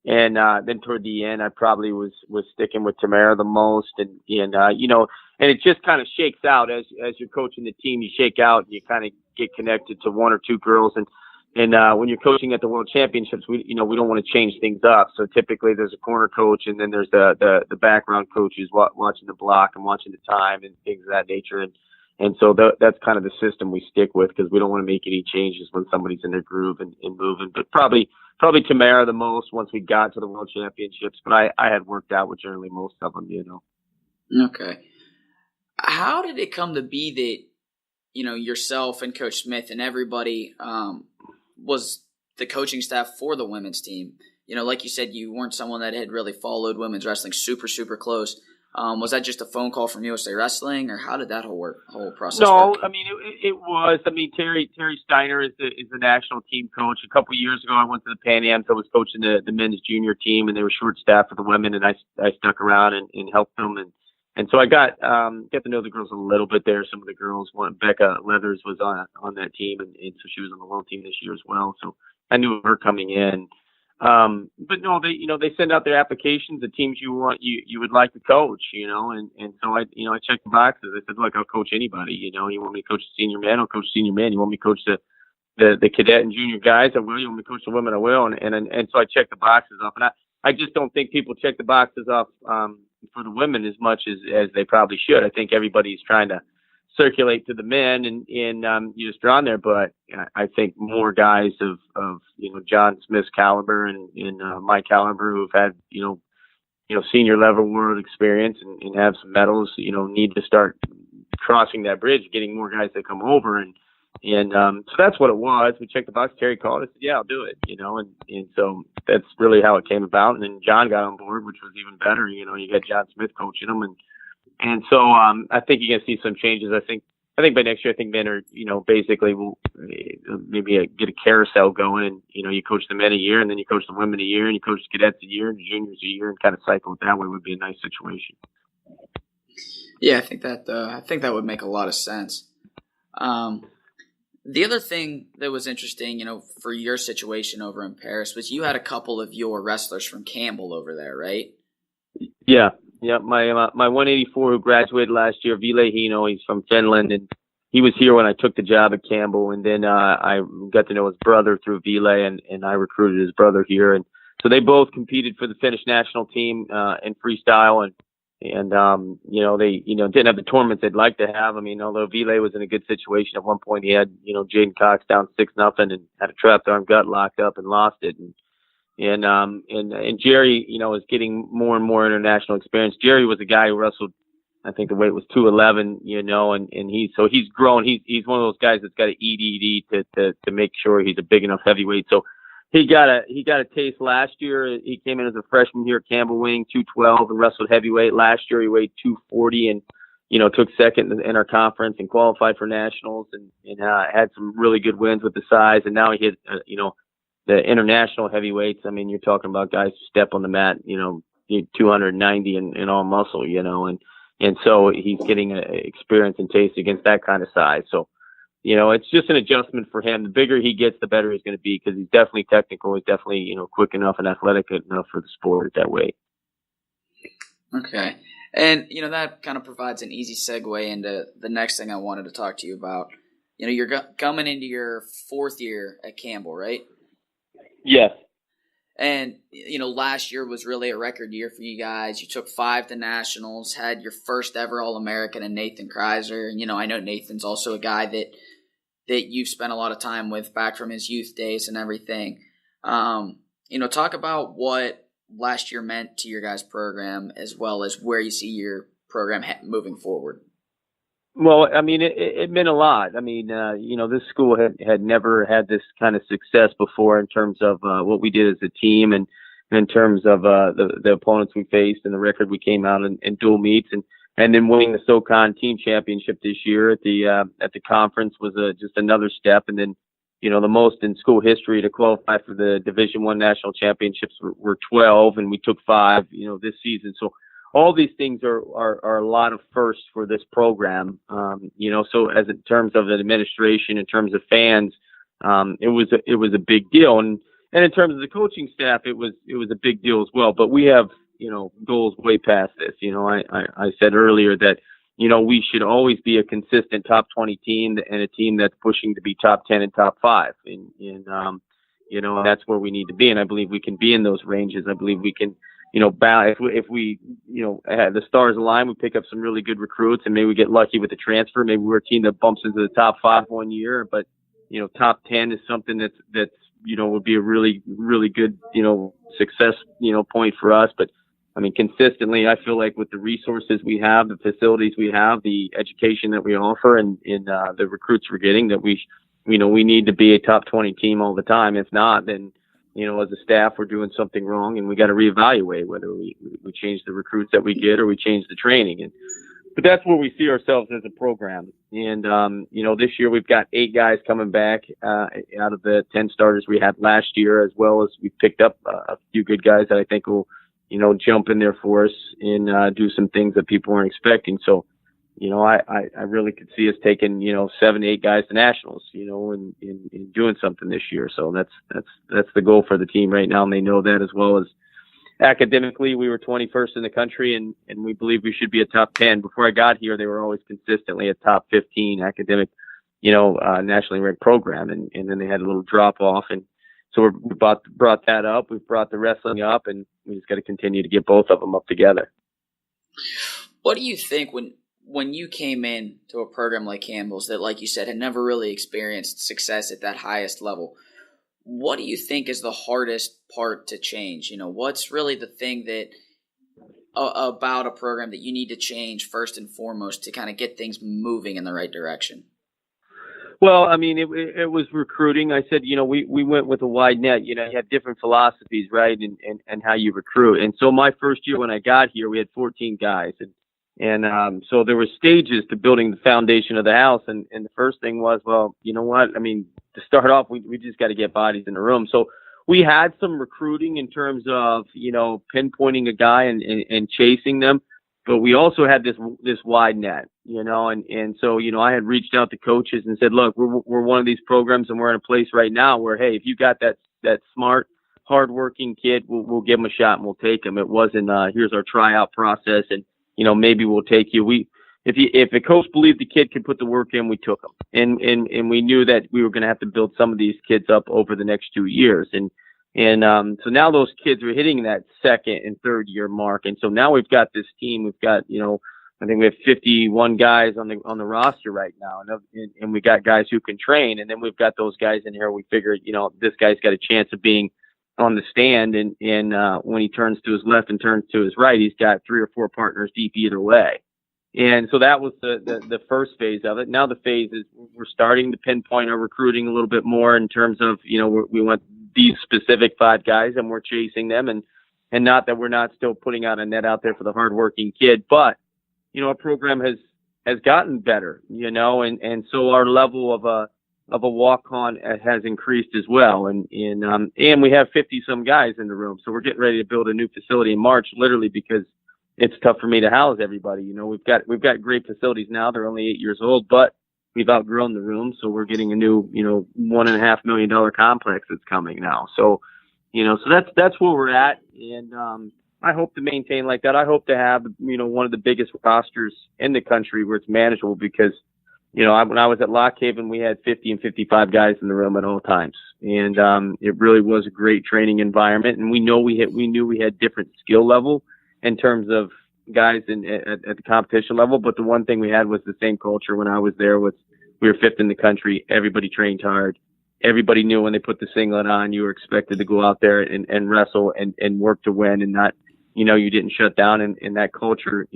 And then toward the end, I probably was sticking with Tamara the most. And it just kind of shakes out as you're coaching the team. You shake out and you kind of get connected to one or two girls. And when you're coaching at the World Championships, we don't want to change things up. So typically there's a corner coach, and then there's the background coaches watching the block and watching the time and things of that nature. And so that's kind of the system we stick with, because we don't want to make any changes when somebody's in their groove and moving. But probably Tamara the most once we got to the World Championships. But I had worked out with generally most of them, Okay. How did it come to be that, yourself and Coach Smith and everybody was the coaching staff for the women's team? Like you said, you weren't someone that had really followed women's wrestling super, super close. Was that just a phone call from USA Wrestling, or how did that whole process work? I mean, it was. I mean, Terry Steiner is the national team coach. A couple of years ago, I went to the Pan Ams. I was coaching the men's junior team, and they were short staffed for the women, and I stuck around and helped them. And so I got to know the girls a little bit there. Some of the girls, Becca Leathers was on that team, and so she was on the world team this year as well. So I knew her coming in. But no, they send out their applications, the teams you would like to coach, and so I checked the boxes. I said, look, I'll coach anybody, you want me to coach the senior men, I'll coach senior men. You want me to coach the cadet and junior guys, I will. You want me to coach the women, I will. And so I checked the boxes off, and I just don't think people check the boxes off, for the women as much as they probably should. I think everybody's trying to circulate to the men and you just drawn there, but I think more guys of John Smith's caliber and my caliber who've had senior level world experience and have some medals need to start crossing that bridge, getting more guys that come over, and so that's what it was. We checked the box. Cary Kolat, I said, yeah, I'll do it, and so that's really how it came about. And then John got on board, which was even better. You got John Smith coaching them, and so I think you're gonna see some changes. I think by next year, I think men are basically will maybe get a carousel going, and you coach the men a year, and then you coach the women a year, and you coach the cadets a year, and the juniors a year, and kind of cycle it that way would be a nice situation. Yeah, I think that would make a lot of sense. The other thing that was interesting, for your situation over in Paris was you had a couple of your wrestlers from Campbell over there, right? Yeah. My 184 who graduated last year, Ville Hino, he's from Finland, and he was here when I took the job at Campbell, and then I got to know his brother through Vile, and I recruited his brother here, and so they both competed for the Finnish national team in freestyle, and they didn't have the tournaments they'd like to have. I mean, although Vile was in a good situation at one point, he had Jaden Cox down 6-0 and had a trapped arm gut locked up and lost it, and Jerry is getting more and more international experience. Jerry was a guy who wrestled, I think the weight was 211, and he's grown. He's one of those guys that's got to eat to make sure he's a big enough heavyweight. So he got a taste last year. He came in as a freshman here at Campbell, weighing 212 and wrestled heavyweight. Last year he weighed 240 and took second in our conference and qualified for nationals and had some really good wins with the size. And now he hit the international heavyweights. I mean, you're talking about guys who step on the mat, 290 and all muscle, and so he's getting experience and taste against that kind of size. So, it's just an adjustment for him. The bigger he gets, the better he's going to be, because he's definitely technical. He's definitely, quick enough and athletic enough for the sport at that weight. Okay. And, that kind of provides an easy segue into the next thing I wanted to talk to you about. You're coming into your 4th year at Campbell, right? Yes. And, last year was really a record year for you guys. You took 5 to nationals, had your first ever All-American in Nathan Kreiser. And, I know Nathan's also a guy that you've spent a lot of time with back from his youth days and everything. Talk about what last year meant to your guys' program, as well as where you see your program moving forward. Well, I mean, it meant a lot. I mean, this school had never had this kind of success before in terms of what we did as a team, and in terms of the opponents we faced and the record we came out in dual meets, and then winning the SoCon team championship this year at the conference was just another step. And then, the most in school history to qualify for the Division I national championships were 12, and we took 5, this season. So all these things are a lot of firsts for this program. So as in terms of the administration, in terms of fans, it was a big deal. And in terms of the coaching staff, it was a big deal as well. But we have, goals way past this. I said earlier that, we should always be a consistent top 20 team and a team that's pushing to be top 10 and top 5. And that's where we need to be. And I believe we can be in those ranges. I believe we can, if we had the stars align, we pick up some really good recruits, and maybe we get lucky with the transfer. Maybe we're a team that bumps into the top 5 one year, but, top 10 is something that's would be a really, really good, success, point for us. But I mean, consistently, I feel like with the resources we have, the facilities we have, the education that we offer, and the recruits we're getting, that we need to be a top 20 team all the time. If not, then, as a staff, we're doing something wrong, and we got to reevaluate whether we change the recruits that we get or we change the training. But that's where we see ourselves as a program. And, this year we've got 8 guys coming back out of the 10 starters we had last year, as well as we picked up a few good guys that I think will, jump in there for us and do some things that people weren't expecting. So, I really could see us taking, 7, 8 guys to nationals, and doing something this year. So that's the goal for the team right now. And they know that, as well as academically, we were 21st in the country, and we believe we should be a top 10. Before I got here, they were always consistently a top 15 academic, nationally ranked program. And then they had a little drop off. And so we brought that up. We've brought the wrestling up, and we just got to continue to get both of them up together. What do you think when you came in to a program like Campbell's that, like you said, had never really experienced success at that highest level? What do you think is the hardest part to change? What's really the thing that about a program that you need to change first and foremost to kind of get things moving in the right direction? Well, I mean, it was recruiting. I said, we went with a wide net. You have different philosophies, right, and how you recruit. And so my first year when I got here, we had 14 guys, and so there were stages to building the foundation of the house. And the first thing was, well, you know what? I mean, to start off, we just got to get bodies in the room. So we had some recruiting in terms of, pinpointing a guy and chasing them. But we also had this wide net, and so, I had reached out to coaches and said, look, we're one of these programs, and we're in a place right now where, hey, if you got that smart, hardworking kid, we'll give him a shot and we'll take him. It wasn't, here's our tryout process and, maybe we'll take you. if a coach believed the kid could put the work in, we took him. And we knew that we were going to have to build some of these kids up over the next 2 years. And so now those kids are hitting that second and third year mark. And so now we've got this team. We've got, I think we have 51 guys on the roster right now. And we got guys who can train. And then we've got those guys in here. We figured, this guy's got a chance of being on the stand. And when he turns to his left and turns to his right, he's got 3 or 4 partners deep either way. And so that was the first phase of it. Now the phase is we're starting to pinpoint our recruiting a little bit more in terms of, we want these specific 5 guys and we're chasing them. And not that we're not still putting out a net out there for the hardworking kid, but, our program has gotten better, and so our level of a walk-on has increased as well. And we have 50 some guys in the room. So we're getting ready to build a new facility in March, literally because it's tough for me to house everybody. We've got great facilities now. They're only 8 years old, but we've outgrown the room. So we're getting a new, $1.5 million complex that's coming now. So, so that's where we're at. And, I hope to maintain like that. I hope to have, one of the biggest rosters in the country where it's manageable because, when I was at Lock Haven, we had 50 and 55 guys in the room at all times. And, it really was a great training environment. And we knew we had different skill level in terms of guys at the competition level. But the one thing we had was the same culture when I was there was we were 5th in the country. Everybody trained hard. Everybody knew when they put the singlet on, you were expected to go out there and wrestle and work to win and not, you didn't shut down, and that culture,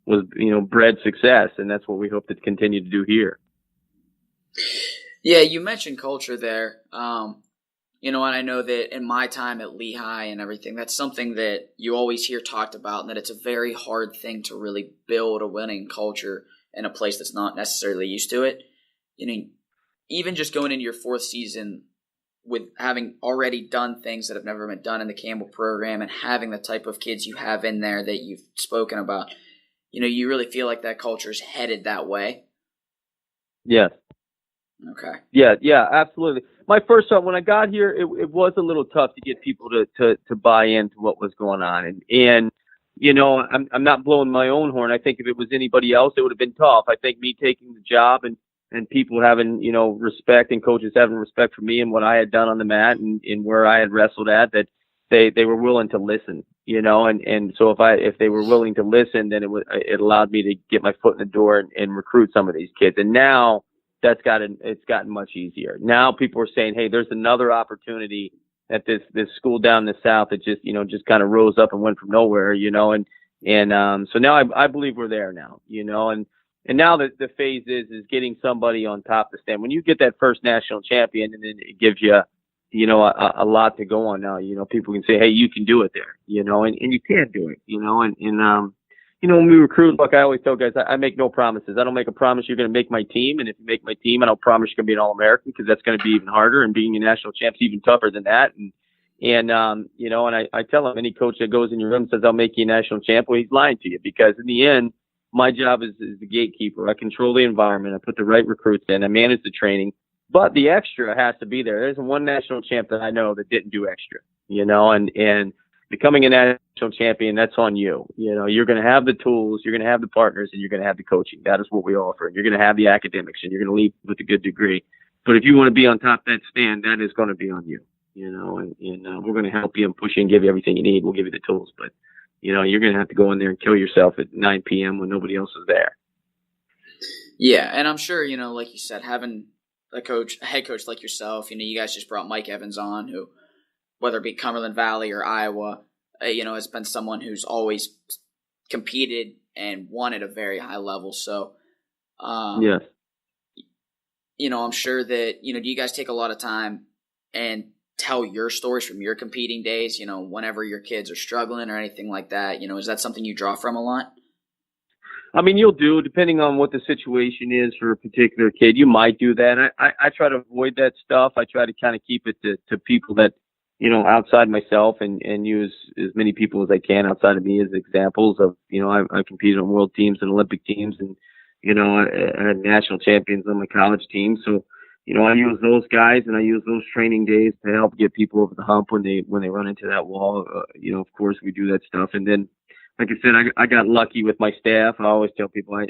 was, bred success. And that's what we hope to continue to do here. Yeah. You mentioned culture there. And I know that in my time at Lehigh and everything, that's something that you always hear talked about, and that it's a very hard thing to really build a winning culture in a place that's not necessarily used to it. Even just going into your 4th season with having already done things that have never been done in the Campbell program and having the type of kids you have in there that you've spoken about, you really feel like that culture is headed that way? Yes. Okay. Yeah, absolutely. My first thought when I got here, it was a little tough to get people to buy into what was going on. And I'm not blowing my own horn. I think if it was anybody else, it would have been tough. I think me taking the job and people having, respect and coaches having respect for me and what I had done on the mat and where I had wrestled at, that they were willing to listen, and so if they were willing to listen, then it allowed me to get my foot in the door and recruit some of these kids. And now it's gotten much easier. Now people are saying, hey, there's another opportunity at this school down in the South that just kind of rose up and went from nowhere, so now I believe we're there now, and now the phase is getting somebody on top of the stand. When you get that first national champion, and then it gives you, a lot to go on now. People can say, hey, you can do it there, and you can do it, when we recruit, look, I always tell guys, I make no promises. I don't make a promise you're going to make my team. And if you make my team, I don't promise you're going to be an All-American because that's going to be even harder. And being a national champ's even tougher than that. And I tell them, any coach that goes in your room and says, I'll make you a national champ, well, he's lying to you because in the end, my job is the gatekeeper. I control the environment. I put the right recruits in. I manage the training. But the extra has to be there. There's one national champ that I know that didn't do extra, and becoming a national champion, that's on you. You're going to have the tools, you're going to have the partners, and you're going to have the coaching. That is what we offer. You're going to have the academics, and you're going to leave with a good degree. But if you want to be on top of that stand, that is going to be on you, and we're going to help you and push you and give you everything you need. We'll give you the tools, but you're going to have to go in there and kill yourself at 9 p.m. when nobody else is there. Yeah, and I'm sure, like you said, having a head coach like yourself, you guys just brought Mike Evans on, who, whether it be Cumberland Valley or Iowa, has been someone who's always competed and won at a very high level. So, yes. I'm sure that, do you guys take a lot of time and tell your stories from your competing days, whenever your kids are struggling or anything like that? Is that something you draw from a lot? I mean, you'll do, depending on what the situation is for a particular kid. You might do that. I try to avoid that stuff. I try to kind of keep it to people that, outside myself and use as many people as I can outside of me as examples of, I competed on world teams and Olympic teams and, I had national champions on my college team. So, I use those guys and I use those training days to help get people over the hump when they run into that wall. Of course we do that stuff. And then like I said, I got lucky with my staff. I always tell people, I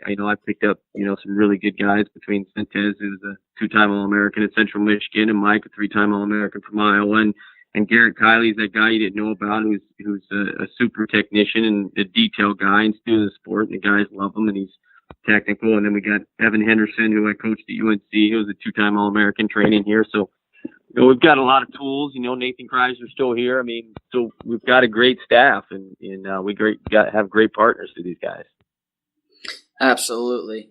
picked up, some really good guys between Sentez, who's a 2-time All-American at Central Michigan, and Mike, a 3-time All-American from Iowa, and Garrett Kiley's that guy you didn't know about, who's a super technician and a detail guy and student of the sport, and the guys love him, and he's technical. And then we got Evan Henderson, who I coached at UNC, who was a 2-time All-American training here. So, we've got a lot of tools. Nathan Kreiser's still here. I mean, so we've got a great staff, and we have great partners to these guys. Absolutely.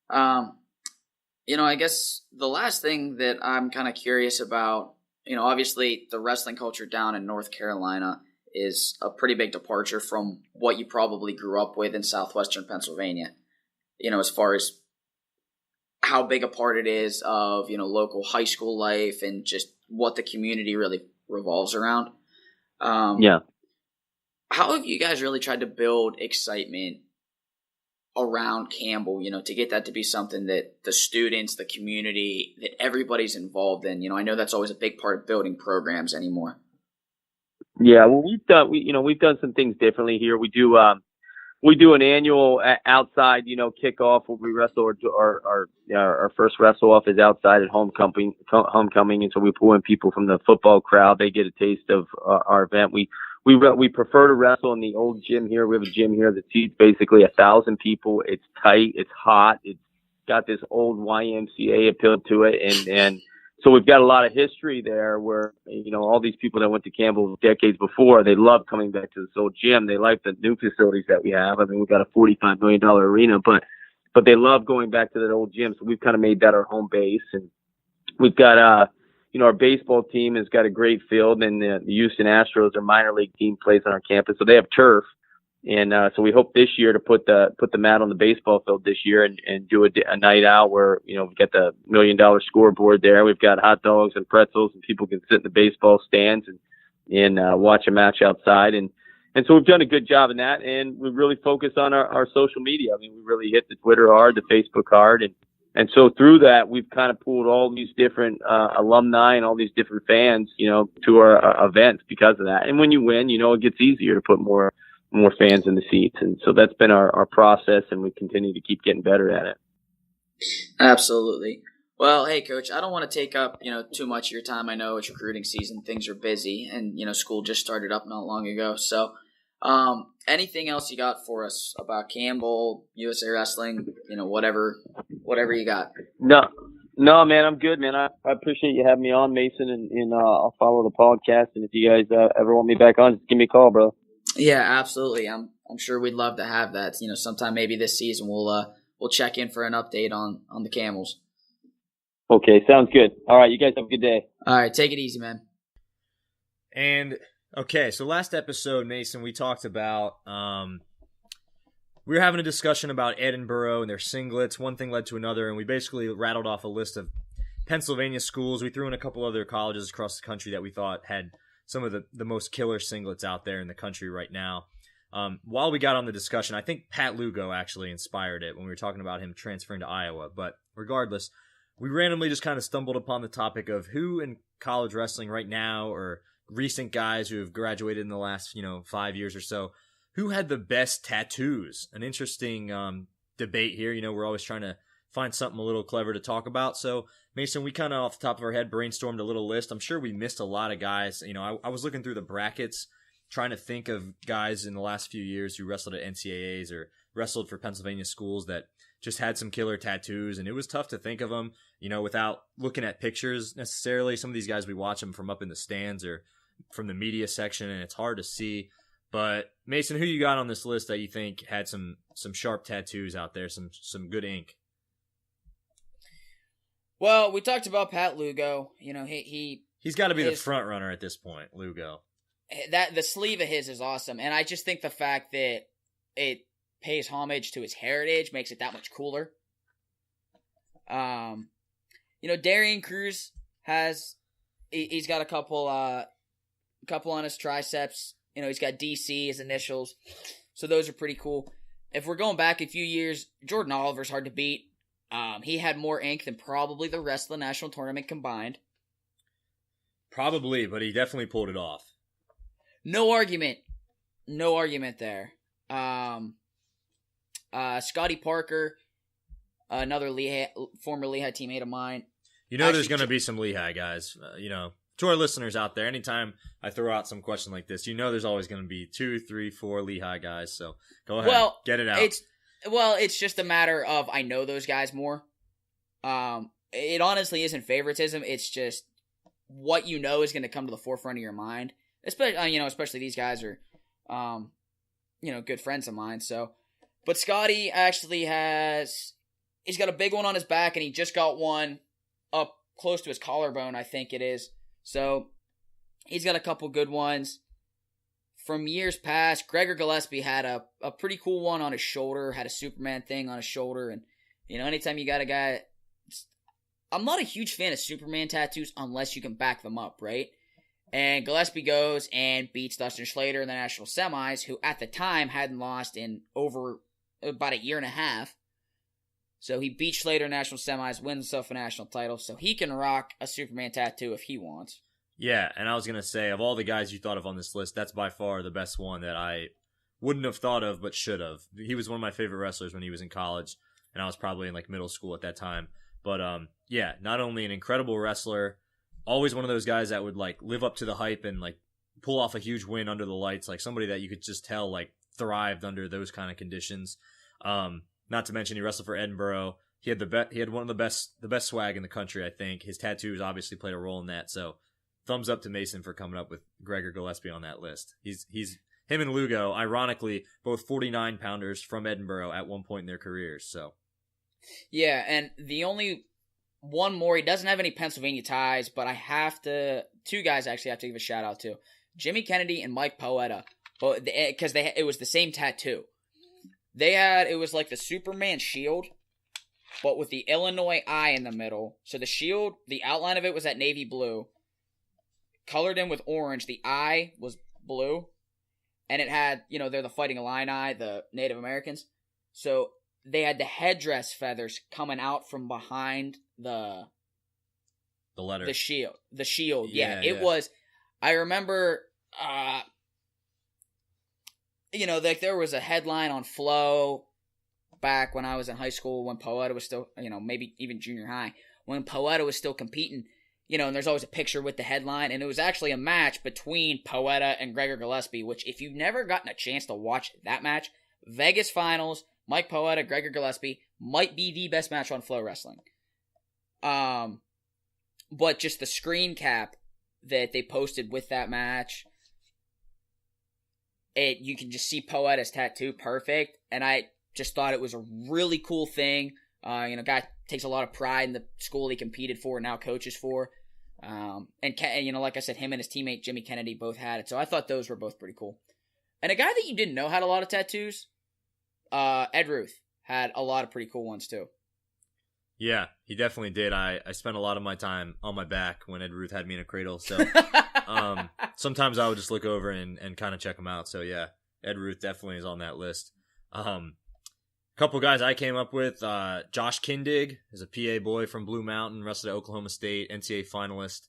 I guess the last thing that I'm kind of curious about, obviously the wrestling culture down in North Carolina is a pretty big departure from what you probably grew up with in southwestern Pennsylvania, as far as how big a part it is of, local high school life and just what the community really revolves around. Yeah. How have you guys really tried to build excitement around Campbell, to get that to be something that the students, the community, that everybody's involved in? I know that's always a big part of building programs anymore. Yeah, well, we've done some things differently here. We do an annual outside, kickoff where we wrestle our first wrestle off is outside at homecoming, and so we pull in people from the football crowd. They get a taste of our event. We prefer to wrestle in the old gym here. We have a gym here that seats basically 1,000 people. It's tight, it's hot, it's got this old YMCA appeal to it, and so we've got a lot of history there where, all these people that went to Campbell decades before, they love coming back to this old gym. They like the new facilities that we have. I mean, we've got a $45 million arena, but they love going back to that old gym. So we've kind of made that our home base. And we've got, our baseball team has got a great field, and the Houston Astros, their minor league team, plays on our campus. So they have turf. And so we hope this year to put the mat on the baseball field this year and do a night out where, we've got the $1 million scoreboard there. We've got hot dogs and pretzels, and people can sit in the baseball stands and watch a match outside. And so we've done a good job in that. And we really focus on our social media. I mean, we really hit the Twitter hard, the Facebook hard. And so through that, we've kind of pulled all these different alumni and all these different fans, to our events because of that. And when you win, it gets easier to put more fans in the seats. And so that's been our process, and we continue to keep getting better at it. Absolutely. Well, hey, Coach, I don't want to take up, too much of your time. I know it's recruiting season. Things are busy, and, school just started up not long ago. So anything else you got for us about Campbell, USA Wrestling, whatever you got? No, man, I'm good, man. I appreciate you having me on, Mason, and I'll follow the podcast. And if you guys ever want me back on, just give me a call, bro. Yeah, absolutely. I'm sure we'd love to have that. Sometime maybe this season we'll check in for an update on the Camels. Okay, sounds good. All right, you guys have a good day. All right, take it easy, man. And okay, so last episode, Mason, we talked about we were having a discussion about Edinboro and their singlets. One thing led to another, and we basically rattled off a list of Pennsylvania schools. We threw in a couple other colleges across the country that we thought had some of the most killer singlets out there in the country right now. While we got on the discussion, I think Pat Lugo actually inspired it when we were talking about him transferring to Iowa. But regardless, we randomly just kind of stumbled upon the topic of who in college wrestling right now, or recent guys who have graduated in the last 5 years or so, who had the best tattoos. An interesting debate here. We're always trying to find something a little clever to talk about. So, Mason, we kind of off the top of our head brainstormed a little list. I'm sure we missed a lot of guys. I was looking through the brackets, trying to think of guys in the last few years who wrestled at NCAAs or wrestled for Pennsylvania schools that just had some killer tattoos, and it was tough to think of them, without looking at pictures necessarily. Some of these guys, we watch them from up in the stands or from the media section, and it's hard to see. But Mason, who you got on this list that you think had some sharp tattoos out there, some good ink? Well, we talked about Pat Lugo. He's got to be the front runner at this point, Lugo. That the sleeve of his is awesome, and I just think the fact that it pays homage to his heritage makes it that much cooler. Darian Cruz he's got a couple on his triceps. He's got DC, his initials. So those are pretty cool. If we're going back a few years, Jordan Oliver's hard to beat. He had more ink than probably the rest of the national tournament combined. Probably, but he definitely pulled it off. No argument there. Scotty Parker, another former Lehigh teammate of mine. There's going to be some Lehigh guys. To our listeners out there, anytime I throw out some question like this, there's always going to be 2, 3, 4 Lehigh guys. So go ahead, get it out. It's just a matter of I know those guys more. It honestly isn't favoritism. It's just what is going to come to the forefront of your mind. Especially these guys are, good friends of mine. So, but Scotty actually he's got a big one on his back, and he just got one up close to his collarbone, I think it is. So he's got a couple good ones. From years past, Gregor Gillespie had a pretty cool one on his shoulder, had a Superman thing on his shoulder. And, anytime you got a guy, I'm not a huge fan of Superman tattoos unless you can back them up, right? And Gillespie goes and beats Dustin Schlatter in the national semis, who at the time hadn't lost in over about a year and a half. So he beats Schlatter in national semis, wins himself a national title, so he can rock a Superman tattoo if he wants. Yeah, and I was going to say, of all the guys you thought of on this list, that's by far the best one that I wouldn't have thought of but should have. He was one of my favorite wrestlers when he was in college, and I was probably in middle school at that time. But not only an incredible wrestler, always one of those guys that would live up to the hype and pull off a huge win under the lights, somebody that you could just tell thrived under those kind of conditions. Not to mention he wrestled for Edinburgh. He had one of the best swag in the country, I think. His tattoos obviously played a role in that. So thumbs up to Mason for coming up with Gregor Gillespie on that list. He's him and Lugo, ironically, both 49-pounders from Edinburgh at one point in their careers. So yeah, and the only one more, he doesn't have any Pennsylvania ties, but two guys I actually have to give a shout out to. Jimmy Kennedy and Mike Poeta, because it was the same tattoo. It was like the Superman shield, but with the Illinois eye in the middle. So the shield, the outline of it was that navy blue, colored in with orange. The eye was blue, and it had, they're the Fighting Illini, the Native Americans. So they had the headdress feathers coming out from behind the letter, the shield. The shield, yeah. It was. I remember. There was a headline on Flow back when I was in high school when Poeta was still, maybe even junior high, when Poeta was still competing, and there's always a picture with the headline, and it was actually a match between Poeta and Gregor Gillespie, which if you've never gotten a chance to watch that match, Vegas Finals, Mike Poeta, Gregor Gillespie, might be the best match on Flow Wrestling. But just the screen cap that they posted with that match, you can just see Poeta's tattoo perfect, and I just thought it was a really cool thing. Guy takes a lot of pride in the school he competed for and now coaches for. And like I said, him and his teammate Jimmy Kennedy both had it, so I thought those were both pretty cool. And a guy that you didn't know had a lot of tattoos, Ed Ruth, had a lot of pretty cool ones too. Yeah, he definitely did. I spent a lot of my time on my back when Ed Ruth had me in a cradle, so sometimes I would just look over and kind of check him out. So yeah, Ed Ruth definitely is on that list. Couple guys I came up with, Josh Kindig is a PA boy from Blue Mountain, wrestled at Oklahoma State, NCAA finalist.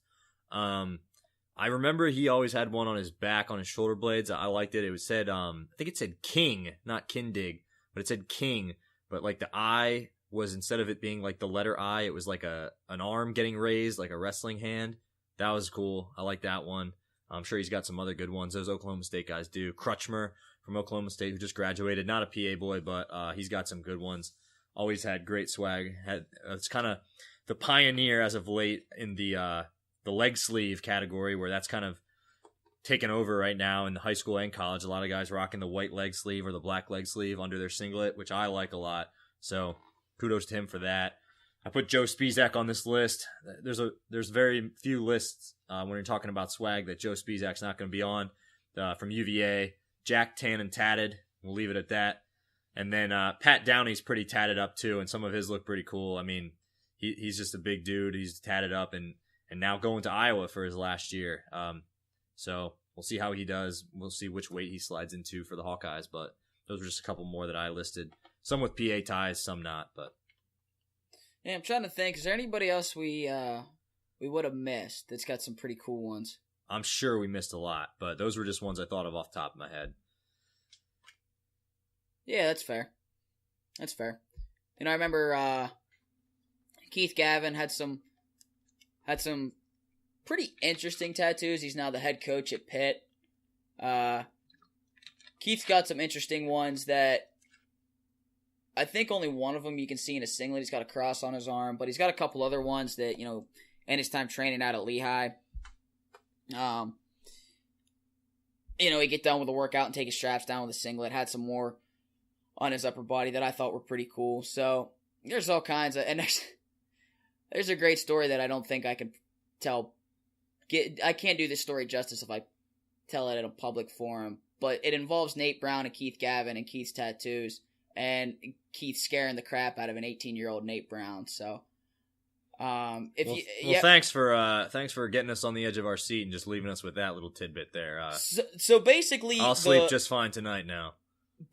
I remember he always had one on his back, on his shoulder blades. I liked it. It was said, I think it said King, not Kindig, but it said King. But the I was, instead of it being the letter I, it was an arm getting raised, like a wrestling hand. That was cool. I like that one. I'm sure he's got some other good ones. Those Oklahoma State guys do. Crutchmer from Oklahoma State, who just graduated, not a PA boy, but he's got some good ones. Always had great swag. It's kind of the pioneer as of late in the leg sleeve category, where that's kind of taken over right now in high school and college. A lot of guys rocking the white leg sleeve or the black leg sleeve under their singlet, which I like a lot. So kudos to him for that. I put Joe Spizak on this list. There's very few lists when you're talking about swag that Joe Spizak's not going to be on. From UVA, Jack Tan and tatted. We'll leave it at that. And then Pat Downey's pretty tatted up too, and some of his look pretty cool. I mean, he's just a big dude. He's tatted up and now going to Iowa for his last year. So we'll see how he does. We'll see which weight he slides into for the Hawkeyes. But those were just a couple more that I listed. Some with PA ties, some not. But yeah, I'm trying to think. Is there anybody else we would have missed that's got some pretty cool ones? I'm sure we missed a lot, but those were just ones I thought of off the top of my head. Yeah, that's fair. That's fair. You know, I remember Keith Gavin had some pretty interesting tattoos. He's now the head coach at Pitt. Keith's got some interesting ones that I think only one of them you can see in a singlet. He's got a cross on his arm, but he's got a couple other ones that, you know, in his time training out at Lehigh. You know, he'd get done with a workout and take his straps down with a singlet. Had some more on his upper body that I thought were pretty cool. So there's all kinds of, and there's a great story that I don't think I could tell. I can't do this story justice if I tell it at a public forum, but it involves Nate Brown and Keith Gavin and Keith's tattoos, and Keith scaring the crap out of an 18-year-old Nate Brown. So, thanks for getting us on the edge of our seat and just leaving us with that little tidbit there. So basically, I'll sleep just fine tonight now.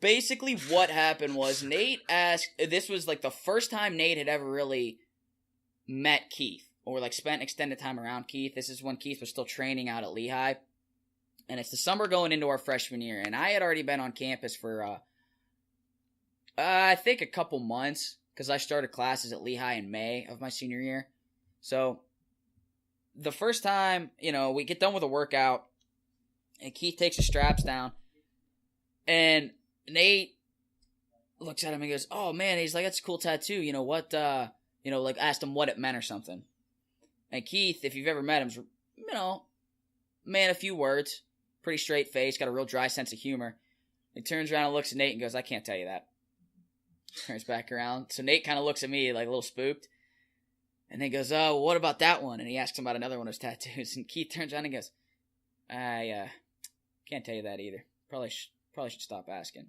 Basically, what happened was Nate asked. This was like the first time Nate had ever really met Keith or like spent extended time around Keith. This is when Keith was still training out at Lehigh, and it's the summer going into our freshman year. And I had already been on campus for I think a couple months because I started classes at Lehigh in May of my senior year. So the first time, you know, we get done with a workout, and Keith takes his straps down, and Nate looks at him and goes, "Oh man," he's like, "That's a cool tattoo. You know what?" You know, like asked him what it meant or something. And Keith, if you've ever met him, you know, man, a few words, pretty straight face, got a real dry sense of humor. He turns around and looks at Nate and goes, "I can't tell you that." Turns back around. So Nate kind of looks at me like a little spooked. And then goes, "Oh, well, what about that one?" And he asks him about another one of his tattoos. And Keith turns around and goes, "I can't tell you that either. Probably should stop asking."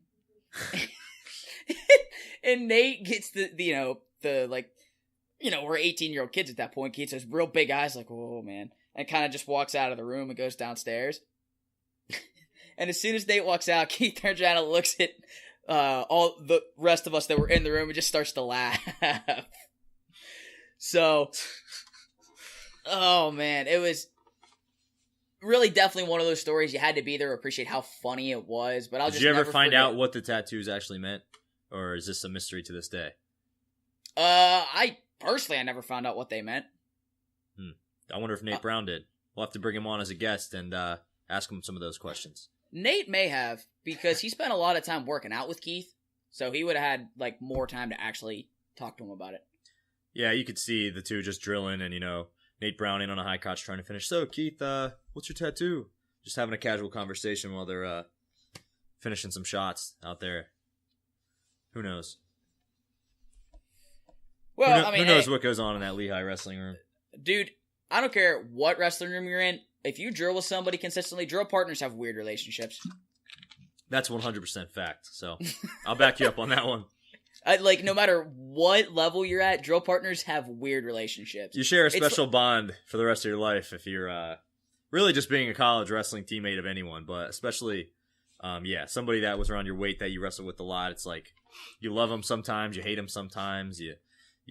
And Nate gets we're 18-year-old kids at that point. Keith has real big eyes like, "Whoa, man." And kind of just walks out of the room and goes downstairs. And as soon as Nate walks out, Keith turns around and looks at all the rest of us that were in the room and just starts to laugh. So, oh man, it was really definitely one of those stories you had to be there to appreciate how funny it was. But Did you ever find out what the tattoos actually meant? Or is this a mystery to this day? I never found out what they meant. I wonder if Nate Brown did. We'll have to bring him on as a guest and ask him some of those questions. Nate may have, because he spent a lot of time working out with Keith, so he would have had like more time to actually talk to him about it. Yeah, you could see the two just drilling, and Nate Brown in on a high crotch trying to finish. "So, Keith, what's your tattoo?" Just having a casual conversation while they're finishing some shots out there. Who knows? Well, who knows what goes on in that Lehigh wrestling room? Dude, I don't care what wrestling room you're in. If you drill with somebody consistently, drill partners have weird relationships. That's 100% fact. So I'll back you up on that one. No matter what level you're at, drill partners have weird relationships. You share a special bond for the rest of your life if you're really just being a college wrestling teammate of anyone, but especially, somebody that was around your weight that you wrestle with a lot. It's like you love them sometimes, you hate them sometimes, you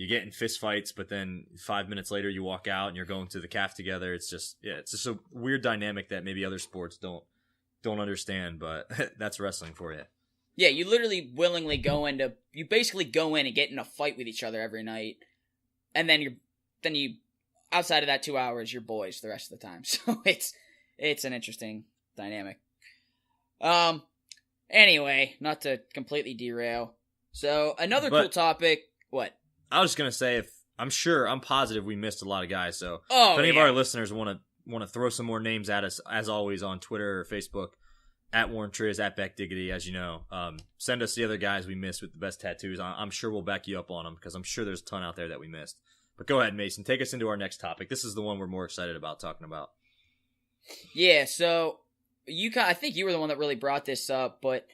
get in fist fights, but then 5 minutes later you walk out and you're going to the calf together. It's just a weird dynamic that maybe other sports don't understand, but that's wrestling for you. Yeah, you literally willingly you basically go in and get in a fight with each other every night, and then you outside of that 2 hours, you're boys the rest of the time. So it's an interesting dynamic. Anyway, not to completely derail. So another cool topic. What? I was just gonna say, I'm positive we missed a lot of guys. So if any of our listeners want to throw some more names at us, as always on Twitter or Facebook, at Warren Triz, at Beck Diggity, as you know, send us the other guys we missed with the best tattoos. I'm sure we'll back you up on them because I'm sure there's a ton out there that we missed. But go ahead, Mason, take us into our next topic. This is the one we're more excited about talking about. Yeah, so I think you were the one that really brought this up, but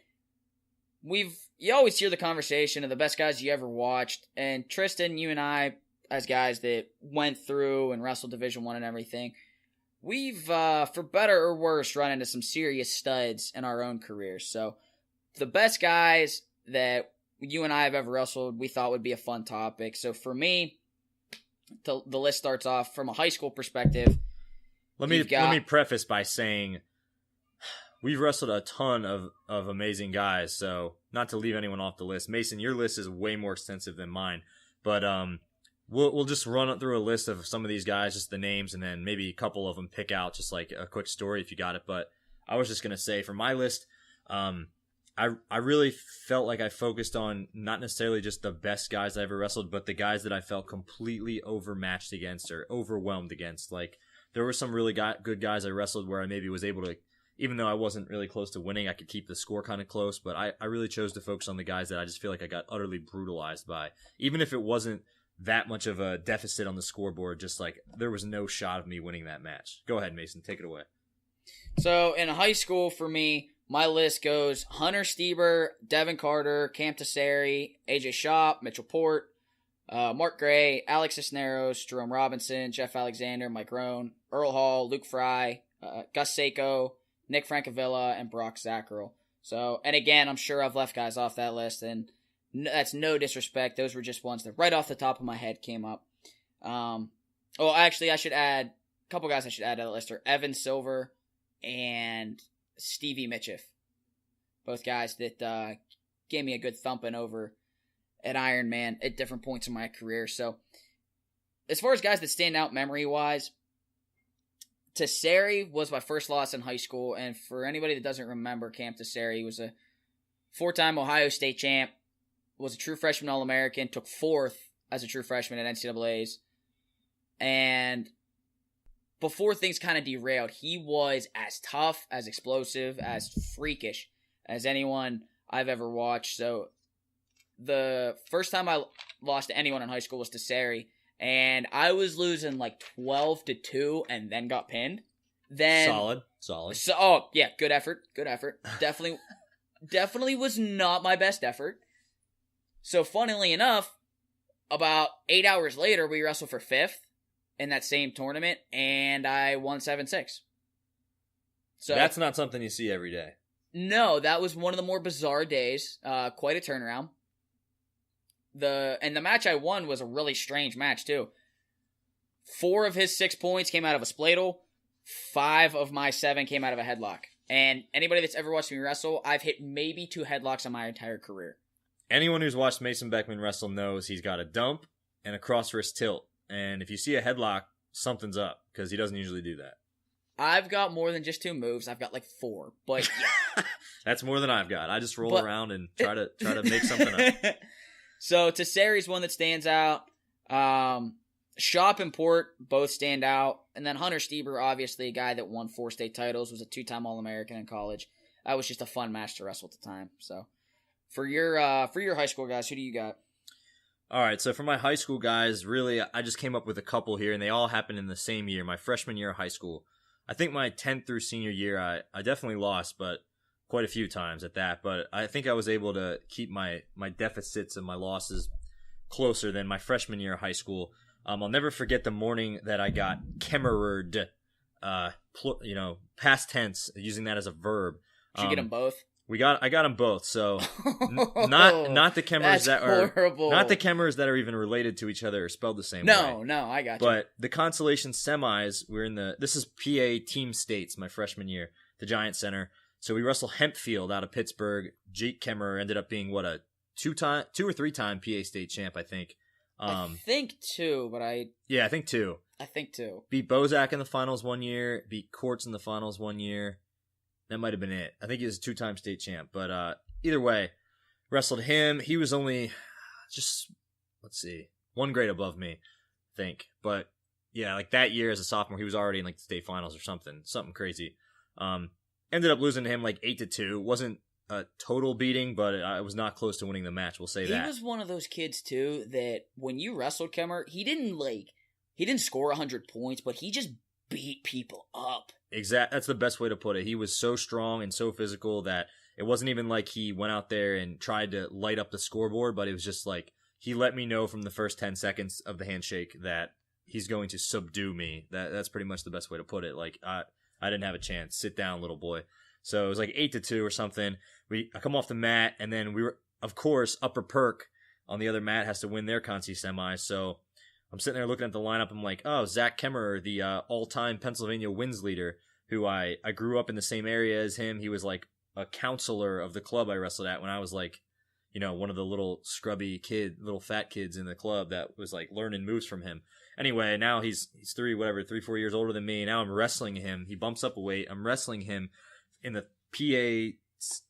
you always hear the conversation of the best guys you ever watched, and Tristan, you and I, as guys that went through and wrestled Division I and everything, we've, for better or worse, run into some serious studs in our own careers. So the best guys that you and I have ever wrestled, we thought would be a fun topic. So for me, the list starts off from a high school perspective. Let me preface by saying we've wrestled a ton of amazing guys. So not to leave anyone off the list, Mason, your list is way more extensive than mine. But we'll just run through a list of some of these guys, just the names, and then maybe a couple of them pick out just like a quick story if you got it. But I was just gonna say for my list, I really felt like I focused on not necessarily just the best guys I ever wrestled, but the guys that I felt completely overmatched against or overwhelmed against. Like there were some really good guys I wrestled where I maybe was able to, even though I wasn't really close to winning, I could keep the score kind of close. But I really chose to focus on the guys that I just feel like I got utterly brutalized by, even if it wasn't that much of a deficit on the scoreboard. Just like there was no shot of me winning that match. Go ahead, Mason, take it away. So in high school for me, my list goes Hunter Stieber, Devin Carter, Cam Tesseri, AJ Shop, Mitchell Port, Mark Gray, Alex Cisneros, Jerome Robinson, Jeff Alexander, Mike Rohn, Earl Hall, Luke Fry, Gus Seiko, Nick Francavilla, and Brock Zackerl. So, and again, I'm sure I've left guys off that list, and that's no disrespect. Those were just ones that right off the top of my head came up. Actually, I should add, a couple guys I should add to the list are Evan Silver and Stevie Mitchell. Both guys that gave me a good thumping over at Iron Man at different points in my career. So, as far as guys that stand out memory-wise, Tesseri was my first loss in high school, and for anybody that doesn't remember, Cam Tesseri was a 4-time Ohio State champ, was a true freshman All-American, took 4th as a true freshman at NCAAs, and before things kind of derailed, he was as tough, as explosive, as freakish as anyone I've ever watched. So the first time I lost to anyone in high school was to Tesseri, and I was losing like 12-2 and then got pinned. Then solid. So, yeah, good effort. Definitely was not my best effort. So funnily enough, about 8 hours later, we wrestled for 5th in that same tournament, and I won 7-6. So that's not something you see every day. No, that was one of the more bizarre days. Quite a turnaround. The match I won was a really strange match too. 4 of his 6 points came out of a spladle. 5 of my 7 came out of a headlock. And anybody that's ever watched me wrestle, I've hit maybe 2 headlocks in my entire career. Anyone who's watched Mason Beckman wrestle knows he's got a dump and a cross wrist tilt. And if you see a headlock, something's up, because he doesn't usually do that. I've got more than just 2 moves. I've got like 4. But yeah. That's more than I've got. I just roll around and try to make something up. So Tesseri's one that stands out. Shop and Port both stand out. And then Hunter Stieber, obviously a guy that won 4 state titles, was a 2-time All-American in college. That was just a fun match to wrestle at the time. So for your high school guys, who do you got? All right, so for my high school guys, really, I just came up with a couple here, and they all happened in the same year, my freshman year of high school. I think my 10th through senior year, I definitely lost, but quite a few times at that. But I think I was able to keep my deficits and my losses closer than my freshman year of high school. I'll never forget the morning that I got Kemerered, past tense, using that as a verb. Did you get them both? I got them both. So not the Kemerers that horrible. are not the Kemerers that are even related to each other or spelled the same way. No, I got you. But the consolation semis, this is PA Team States my freshman year, the Giant Center. So we wrestled Hempfield out of Pittsburgh. Jake Kemerer ended up being a 2 or 3-time PA State champ, I think. I think 2, but yeah, I think 2. Beat Bozak in the finals one year. Beat Courts in the finals one year. That might have been it. I think he was a 2-time state champ. But either way, wrestled him. He was only just, 1 grade above me, I think. But yeah, like that year as a sophomore, he was already in like the state finals or something crazy. Ended up losing to him like 8-2. Wasn't a total beating, but I was not close to winning the match. We'll say that. He was one of those kids too that when you wrestled Kemerer, he didn't score 100 points, but he just beat people up. That's the best way to put it. He was so strong and so physical that it wasn't even like he went out there and tried to light up the scoreboard, but it was just like he let me know from the first 10 seconds of the handshake that he's going to subdue me. That's pretty much the best way to put it. Like I didn't have a chance. Sit down, little boy. So it was like 8-2 or something. I come off the mat, and then we were, of course, Upper Perk on the other mat has to win their Conci semi. So I'm sitting there looking at the lineup. I'm like, oh, Zach Kemerer, the all-time Pennsylvania wins leader. who I grew up in the same area as him. He was like a counselor of the club I wrestled at when I was like, you know, one of the little scrubby little fat kids in the club that was like learning moves from him. Anyway, now he's 3-4 years older than me. Now I'm wrestling him. He bumps up a weight. I'm wrestling him in the PA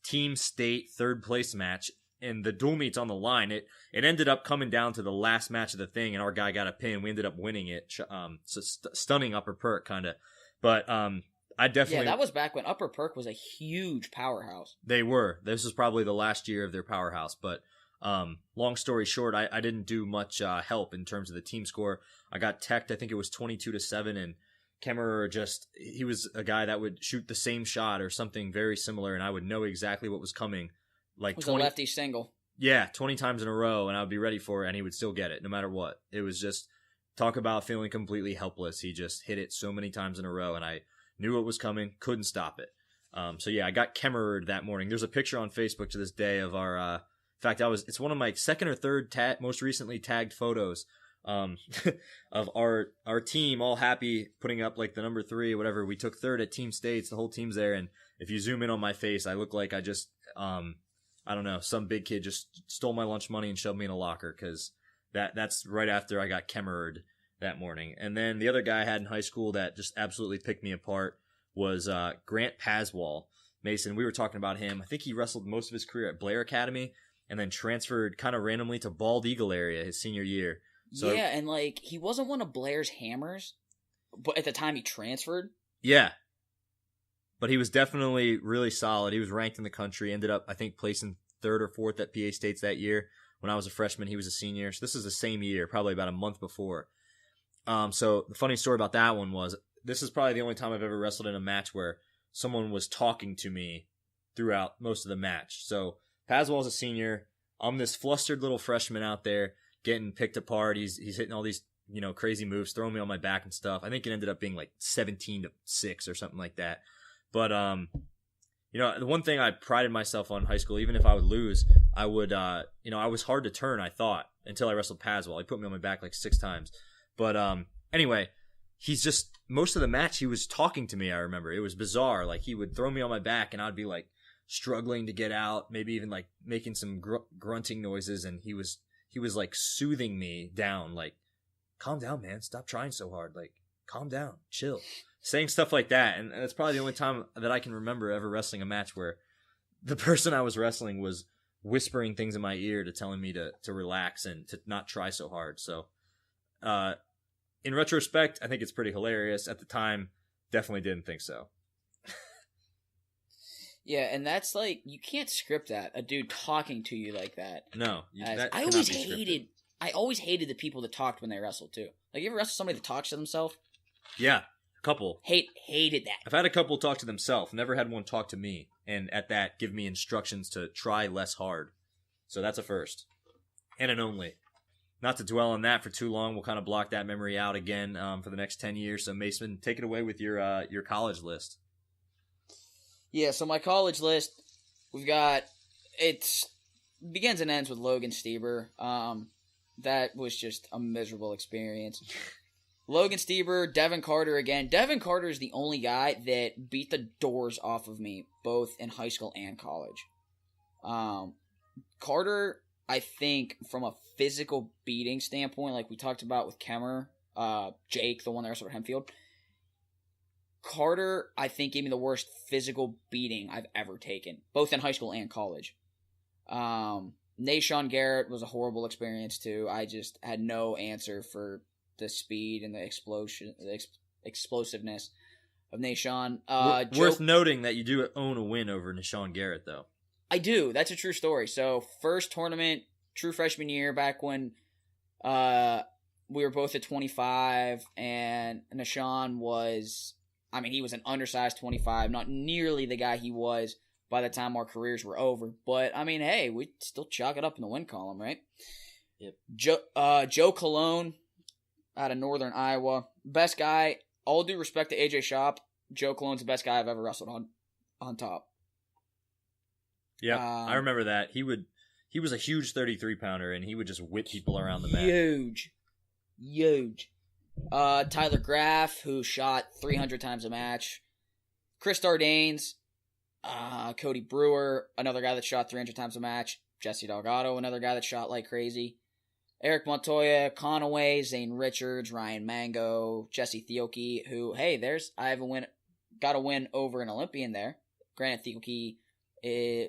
team state 3rd place match, and the dual meet's on the line. It ended up coming down to the last match of the thing, and our guy got a pin. We ended up winning it. So stunning upper perk kind of. But I definitely... Yeah, that was back when Upper Perk was a huge powerhouse. They were. This was probably the last year of their powerhouse. But long story short, I didn't do much help in terms of the team score. I got teched. I think it was 22-7, and Kemerer he was a guy that would shoot the same shot or something very similar, and I would know exactly what was coming. Like it was a lefty single. Yeah, 20 times in a row, and I would be ready for it, and he would still get it no matter what. It was just, talk about feeling completely helpless. He just hit it so many times in a row, and I knew it was coming, couldn't stop it. So yeah, I got Kemered that morning. There's a picture on Facebook to this day of our, in fact, it's one of my 2nd or 3rd most recently tagged photos of our team, all happy, putting up like the number 3 or whatever. We took 3rd at team states. The whole team's there, and if you zoom in on my face, I look like I just, I don't know, some big kid just stole my lunch money and shoved me in a locker, because that's right after I got Kemered that morning. And then the other guy I had in high school that just absolutely picked me apart was Grant Paswall. Mason, we were talking about him. I think he wrestled most of his career at Blair Academy and then transferred kind of randomly to Bald Eagle area his senior year. So, yeah, and like he wasn't one of Blair's hammers, but at the time he transferred. Yeah. But he was definitely really solid. He was ranked in the country, ended up, I think, placing 3rd or 4th at PA States that year. When I was a freshman, he was a senior. So this is the same year, probably about a month before. So the funny story about that one was, this is probably the only time I've ever wrestled in a match where someone was talking to me throughout most of the match. So Paswell's a senior. I'm this flustered little freshman out there getting picked apart. He's hitting all these, you know, crazy moves, throwing me on my back and stuff. I think it ended up being like 17-6 or something like that. But, you know, the one thing I prided myself on in high school, even if I would lose, I would, you know, I was hard to turn, I thought, until I wrestled Paswell. He put me on my back like 6 times. But anyway, he's just, most of the match he was talking to me, I remember. It was bizarre. Like, he would throw me on my back and I'd be like struggling to get out, maybe even like making some grunting noises, and he was like soothing me down, like, calm down, man, stop trying so hard, like, calm down, chill. Saying stuff like that, and that's probably the only time that I can remember ever wrestling a match where the person I was wrestling was whispering things in my ear to telling me to relax and to not try so hard. So, in retrospect, I think it's pretty hilarious. At the time, definitely didn't think so. Yeah, and that's like, you can't script that, a dude talking to you like that. No. I always hated the people that talked when they wrestled too. Like, you ever wrestle somebody that talks to themselves? Yeah, a couple. Hated that. I've had a couple talk to themselves, never had one talk to me, and at that, give me instructions to try less hard. So that's a first. And an only. Not to dwell on that for too long, we'll kind of block that memory out again for the next 10 years. So Mason, take it away with your college list. Yeah, so my college list, we've got, it begins and ends with Logan Stieber. That was just a miserable experience. Logan Stieber, Devin Carter again. Devin Carter is the only guy that beat the doors off of me, both in high school and college. Carter, I think, from a physical beating standpoint, like we talked about with Kemerer, Jake, the one that wrestled at Hempfield, Carter, I think, gave me the worst physical beating I've ever taken, both in high school and college. Nashawn Garrett was a horrible experience, too. I just had no answer for the speed and the explosiveness of Nashawn. Worth noting that you do own a win over Nashawn Garrett, though. I do. That's a true story. So, first tournament, true freshman year, back when we were both at 25, and Nashawn was... I mean, he was an undersized 25, not nearly the guy he was by the time our careers were over. But, I mean, hey, we still chalk it up in the win column, right? Yep. Joe Colon out of Northern Iowa. Best guy. All due respect to AJ Shop, Joe Colon's the best guy I've ever wrestled on top. Yeah, I remember that. He was a huge 33-pounder, and he would just whip people around the mat. Huge. Tyler Graff, who shot 300 times a match. Chris Dardanes, Cody Brewer, another guy that shot 300 times a match. Jesse Delgado, another guy that shot like crazy. Eric Montoya, Conaway, Zane Richards, Ryan Mango, Jesse Theoke, who, hey, got a win over an Olympian there. Granted, Theoke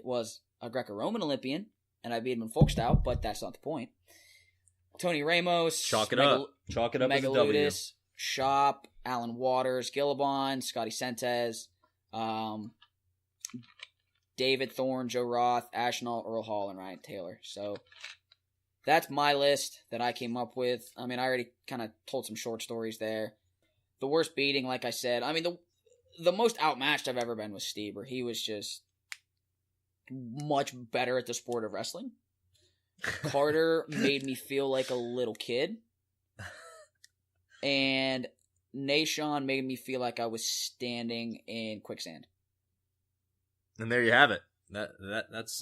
was a Greco-Roman Olympian, and I beat him in folk style, but that's not the point. Tony Ramos. Chalk it up as a W. Shop, Alan Waters, Gillibon, Scotty Sentes, David Thorne, Joe Roth, Ashnall, Earl Hall, and Ryan Taylor. So that's my list that I came up with. I mean, I already kind of told some short stories there. The worst beating, like I said, I mean, the most outmatched I've ever been was Stieber. He was just much better at the sport of wrestling. Carter made me feel like a little kid. And Nashon made me feel like I was standing in quicksand. And there you have it. That's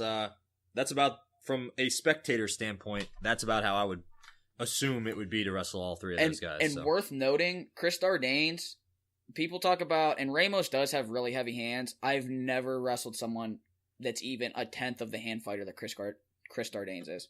about, from a spectator standpoint, that's about how I would assume it would be to wrestle all three of those guys. And worth noting, Chris Dardanes, people talk about, and Ramos does have really heavy hands. I've never wrestled someone that's even a tenth of the hand fighter that Chris Dardanes is.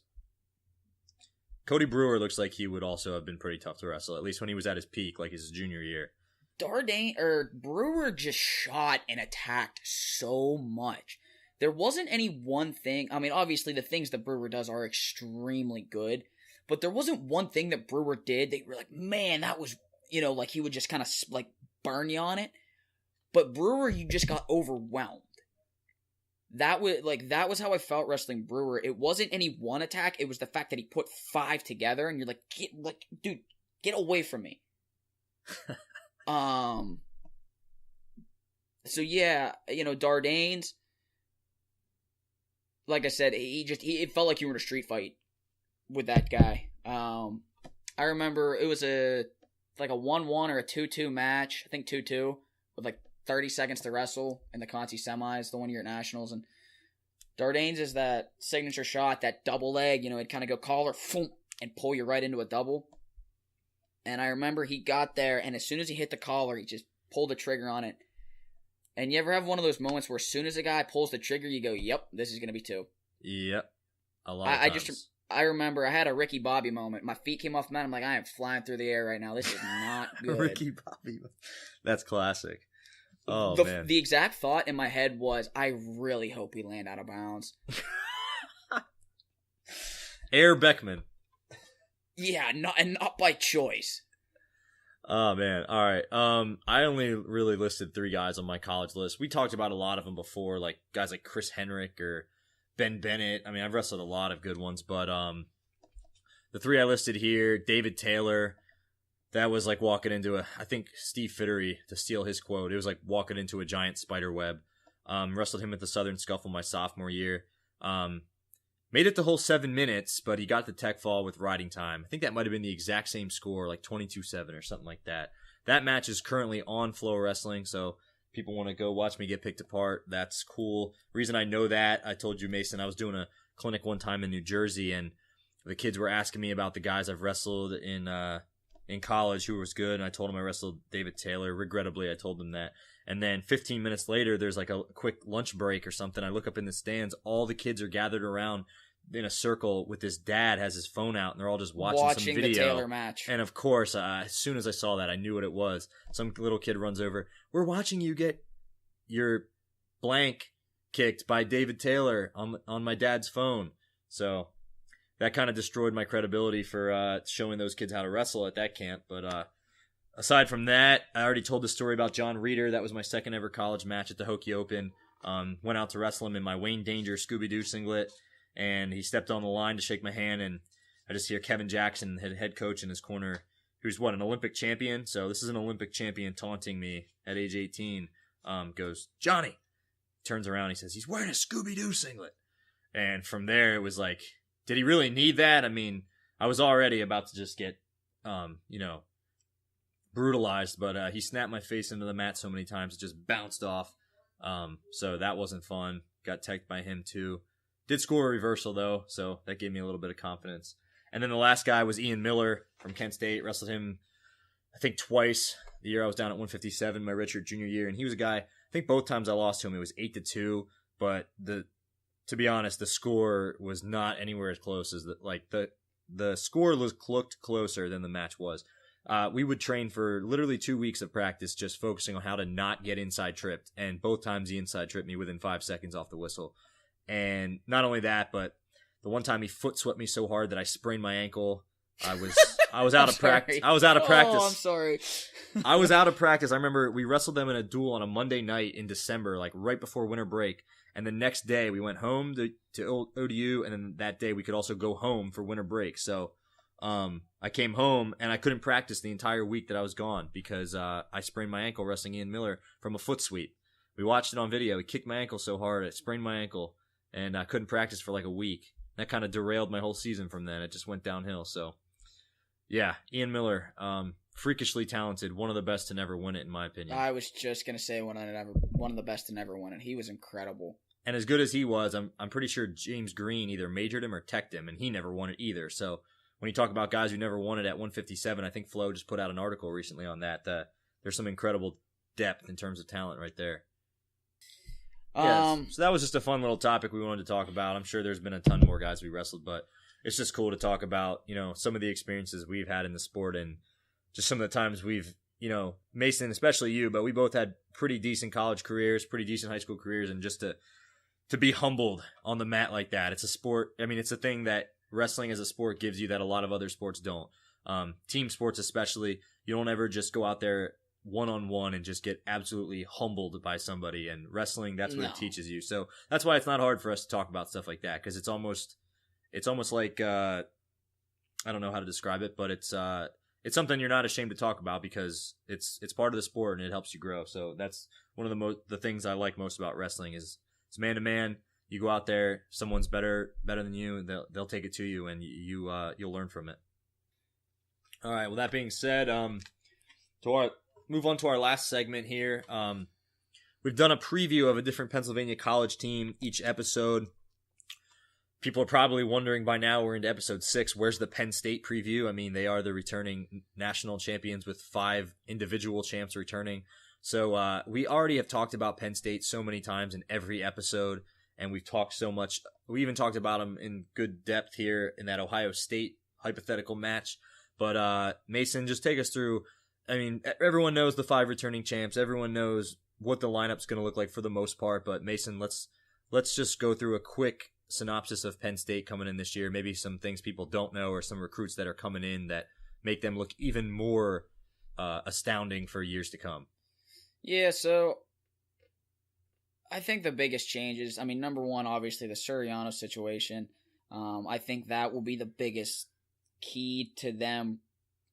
Cody Brewer looks like he would also have been pretty tough to wrestle, at least when he was at his peak, like his junior year. Brewer just shot and attacked so much. There wasn't any one thing. I mean, obviously the things that Brewer does are extremely good, but there wasn't one thing that Brewer did that you were like, man, that was, like he would just kind of like burn you on it. But Brewer, you just got overwhelmed. That was how I felt wrestling Brewer. It wasn't any one attack. It was the fact that he put 5 together, and you're like, dude, get away from me. So yeah, Dardanes, like I said, it felt like you were in a street fight with that guy. I remember it was a 1-1 or a 2-2 match. I think 2-2 with like 30 seconds to wrestle in the Conti semis, the one year at Nationals. And Dardanes is that signature shot, that double leg, it'd kind of go collar, and pull you right into a double. And I remember he got there, and as soon as he hit the collar, he just pulled the trigger on it. And you ever have one of those moments where as soon as a guy pulls the trigger, you go, yep, this is going to be 2. Yep. A lot of times. I remember I had a Ricky Bobby moment. My feet came off the mat. I'm like, I am flying through the air right now. This is not good. Ricky Bobby. That's classic. Oh, man. The exact thought in my head was, I really hope we land out of bounds. Air Beckman. Yeah, not by choice. Oh, man. All right. I only really listed 3 guys on my college list. We talked about a lot of them before, like guys like Chris Henrik or Ben Bennett. I mean, I've wrestled a lot of good ones, but the 3 I listed here, David Taylor, that was like walking into I think Steve Fittery, to steal his quote, it was like walking into a giant spider web. Wrestled him at the Southern Scuffle my sophomore year. Made it the whole 7 minutes, but he got the tech fall with riding time. I think that might have been the exact same score, like 22-7 or something like that. That match is currently on Flow Wrestling, so people want to go watch me get picked apart. That's cool. Reason I know that, I told you, Mason, I was doing a clinic one time in New Jersey, and the kids were asking me about the guys I've wrestled in college who was good, and I told them I wrestled David Taylor. Regrettably, I told them that. And then 15 minutes later, there's like a quick lunch break or something. I look up in the stands. All the kids are gathered around in a circle with his dad, has his phone out, and they're all just watching some video. The Taylor match. And of course, as soon as I saw that, I knew what it was. Some little kid runs over. We're watching you get your blank kicked by David Taylor on my dad's phone. So that kind of destroyed my credibility for showing those kids how to wrestle at that camp. But aside from that, I already told the story about John Reeder. That was my second ever college match at the Hokie Open. Went out to wrestle him in my Wayne Danger Scooby-Doo singlet, and he stepped on the line to shake my hand, and I just hear Kevin Jackson, head coach in his corner, who's an Olympic champion. So this is an Olympic champion taunting me at age 18. Goes, Johnny. Turns around, he says, he's wearing a Scooby-Doo singlet. And from there, it was like, did he really need that? I mean, I was already about to just get, brutalized, but he snapped my face into the mat so many times, it just bounced off. So that wasn't fun. Got teched by him too. Did score a reversal though, so that gave me a little bit of confidence. And then the last guy was Ian Miller from Kent State. Wrestled him, I think, twice the year I was down at 157, my redshirt junior year. And he was a guy think both times I lost to him, it was 8-2, but to be honest, the score was not anywhere as close as the score looked closer than the match was. We would train for literally 2 weeks of practice just focusing on how to not get inside tripped, and both times he inside tripped me within 5 seconds off the whistle. And not only that, but the one time he foot swept me so hard that I sprained my ankle. I was out of practice. I was out of practice. Oh, I'm sorry. I was out of practice. I remember we wrestled them in a duel on a Monday night in December, like right before winter break. And the next day we went home to ODU, and then that day we could also go home for winter break. So I came home and I couldn't practice the entire week that I was gone because I sprained my ankle wrestling Ian Miller from a foot sweep. We watched it on video. He kicked my ankle so hard, I sprained my ankle, and I couldn't practice for like a week. That kind of derailed my whole season from then. It just went downhill. So, yeah, Ian Miller, freakishly talented, one of the best to never win it, in my opinion. I was just going to say one of the best to never win it. He was incredible. And as good as he was, I'm pretty sure James Green either majored him or teched him, and he never won it either. So when you talk about guys who never won it at 157, I think Flo just put out an article recently on that. There's some incredible depth in terms of talent right there. Yeah, so that was just a fun little topic we wanted to talk about. I'm sure there's been a ton more guys we wrestled, but it's just cool to talk about, some of the experiences we've had in the sport and just some of the times we've, Mason, especially you, but we both had pretty decent college careers, pretty decent high school careers, and just to be humbled on the mat like that. It's a sport. I mean, it's a thing that wrestling as a sport gives you that a lot of other sports don't. Team sports especially, you don't ever just go out there one-on-one and just get absolutely humbled by somebody, and wrestling, that's what it teaches you. So that's why it's not hard for us to talk about stuff like that, because it's almost like I don't know how to describe it, but it's something you're not ashamed to talk about because it's part of the sport and it helps you grow. So that's one of the things I like most about wrestling is it's man to man. You go out there, someone's better than you, and they'll take it to you, and you'll learn from it. All right. Well, that being said, move on to our last segment here. We've done a preview of a different Pennsylvania college team each episode. People are probably wondering by now, we're into episode 6, where's the Penn State preview? I mean, they are the returning national champions with 5 individual champs returning. So we already have talked about Penn State so many times in every episode, and we've talked so much. We even talked about them in good depth here in that Ohio State hypothetical match. But Mason, just take us through. I mean, everyone knows the 5 returning champs. Everyone knows what the lineup's going to look like for the most part. But Mason, let's just go through a quick synopsis of Penn State coming in this year. Maybe some things people don't know, or some recruits that are coming in that make them look even more astounding for years to come. Yeah, so I think the biggest changes, I mean, number one, obviously the Suriano situation. I think that will be the biggest key to them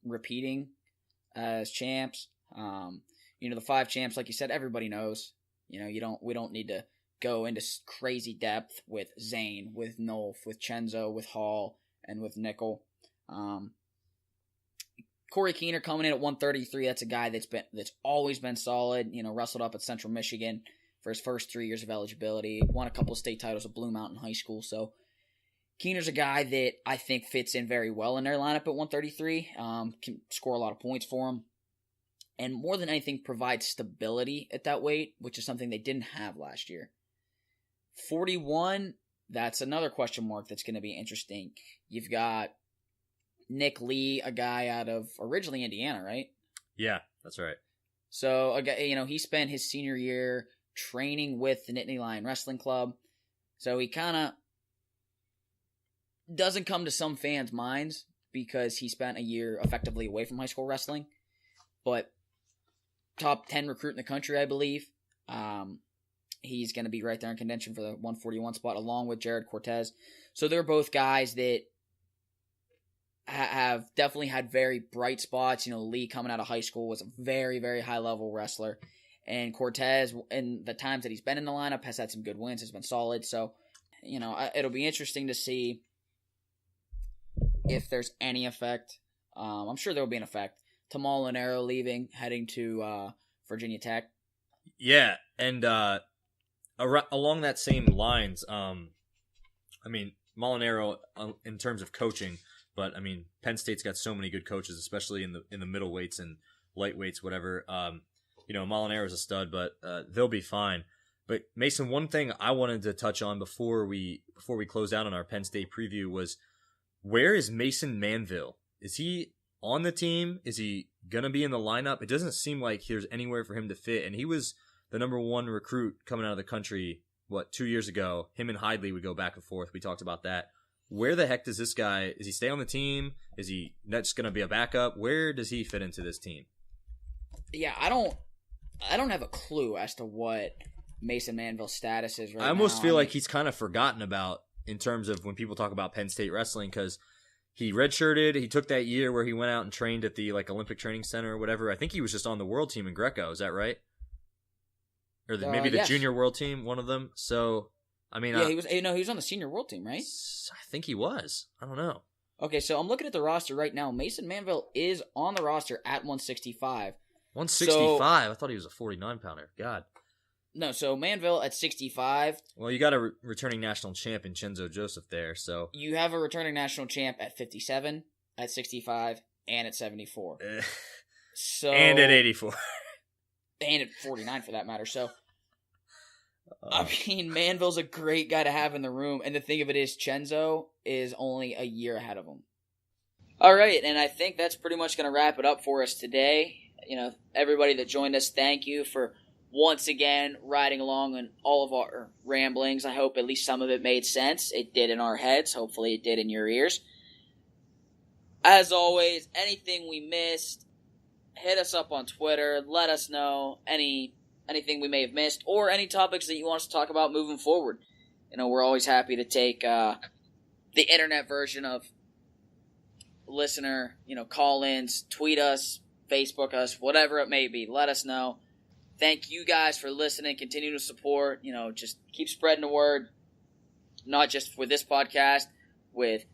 repeating as champs. The 5 champs, like you said, everybody knows. We don't need to go into crazy depth with Zane, with Nolf, with Chenzo, with Hall, and with Nickel. Corey Keener coming in at 133. That's a guy that's always been solid. Wrestled up at Central Michigan for his first 3 years of eligibility. Won a couple of state titles at Blue Mountain High School. So Keener's a guy that I think fits in very well in their lineup at 133. Can score a lot of points for him. And more than anything, provides stability at that weight, which is something they didn't have last year. 41, that's another question mark that's going to be interesting. You've got Nick Lee, a guy out of originally Indiana, right? Yeah, that's right. So, a guy, he spent his senior year training with the Nittany Lion Wrestling Club. So he kind of doesn't come to some fans' minds because he spent a year effectively away from high school wrestling. But top 10 recruit in the country, I believe. He's going to be right there in contention for the 141 spot along with Jared Cortez. So they're both guys that have definitely had very bright spots. Lee coming out of high school was a very, very high-level wrestler. And Cortez, in the times that he's been in the lineup, has had some good wins, has been solid. So, it'll be interesting to see if there's any effect. I'm sure there will be an effect. Tamal Lanero leaving, heading to Virginia Tech. Yeah, and along that same lines, Molinaro in terms of coaching, but Penn State's got so many good coaches, especially in the middleweights and lightweights, whatever. Molinaro's a stud, but they'll be fine. But Mason, one thing I wanted to touch on before we close out on our Penn State preview was, where is Mason Manville? Is he on the team? Is he going to be in the lineup? It doesn't seem like there's anywhere for him to fit. And he was the number one recruit coming out of the country, 2 years ago? Him and Hidley would go back and forth. We talked about that. Where the heck does this guy, is he stay on the team? Is he just going to be a backup? Where does he fit into this team? Yeah, I don't have a clue as to what Mason Manville's status is right now. I almost feel like he's kind of forgotten about in terms of when people talk about Penn State wrestling, because he redshirted. He took that year where he went out and trained at the Olympic Training Center or whatever. I think he was just on the world team in Greco. Is that right? Or maybe the yes. junior world team, one of them. So, I mean, he was. He was on the senior world team, right? I think he was. I don't know. Okay, so I'm looking at the roster right now. Mason Manville is on the roster at 165. 165? I thought he was a 49-pounder. God. No, so Manville at 65. Well, you got a returning national champ in Chenzo Joseph there, so. You have a returning national champ at 57, at 65, and at 74. And at 84. And at 49 for that matter. So, I mean, Manville's a great guy to have in the room. And the thing of it is, Chenzo is only a year ahead of him. All right, and I think that's pretty much going to wrap it up for us today. Everybody that joined us, thank you for once again riding along on all of our ramblings. I hope at least some of it made sense. It did in our heads. Hopefully it did in your ears. As always, anything we missed, hit us up on Twitter. Let us know anything we may have missed or any topics that you want us to talk about moving forward. We're always happy to take the internet version of listener, call-ins, tweet us, Facebook us, whatever it may be. Let us know. Thank you guys for listening. Continue to support. Just keep spreading the word, not just with this podcast, with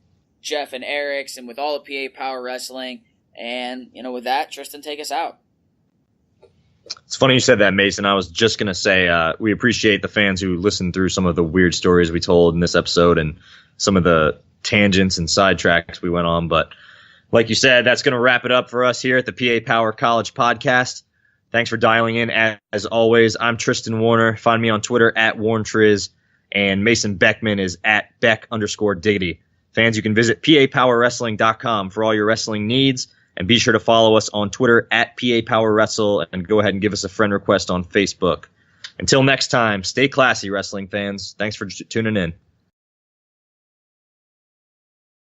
Jeff and Eric's and with all the PA Power Wrestling. And, with that, Tristan, take us out. It's funny you said that, Mason. I was just going to say we appreciate the fans who listened through some of the weird stories we told in this episode and some of the tangents and sidetracks we went on. But like you said, that's going to wrap it up for us here at the PA Power College Podcast. Thanks for dialing in. As always, I'm Tristan Warner. Find me on Twitter at WarnTriz. And Mason Beckman is at Beck_Diggity. Fans, you can visit PAPowerWrestling.com for all your wrestling needs. And be sure to follow us on Twitter at PAPowerWrestle and go ahead and give us a friend request on Facebook. Until next time, stay classy, wrestling fans. Thanks for tuning in.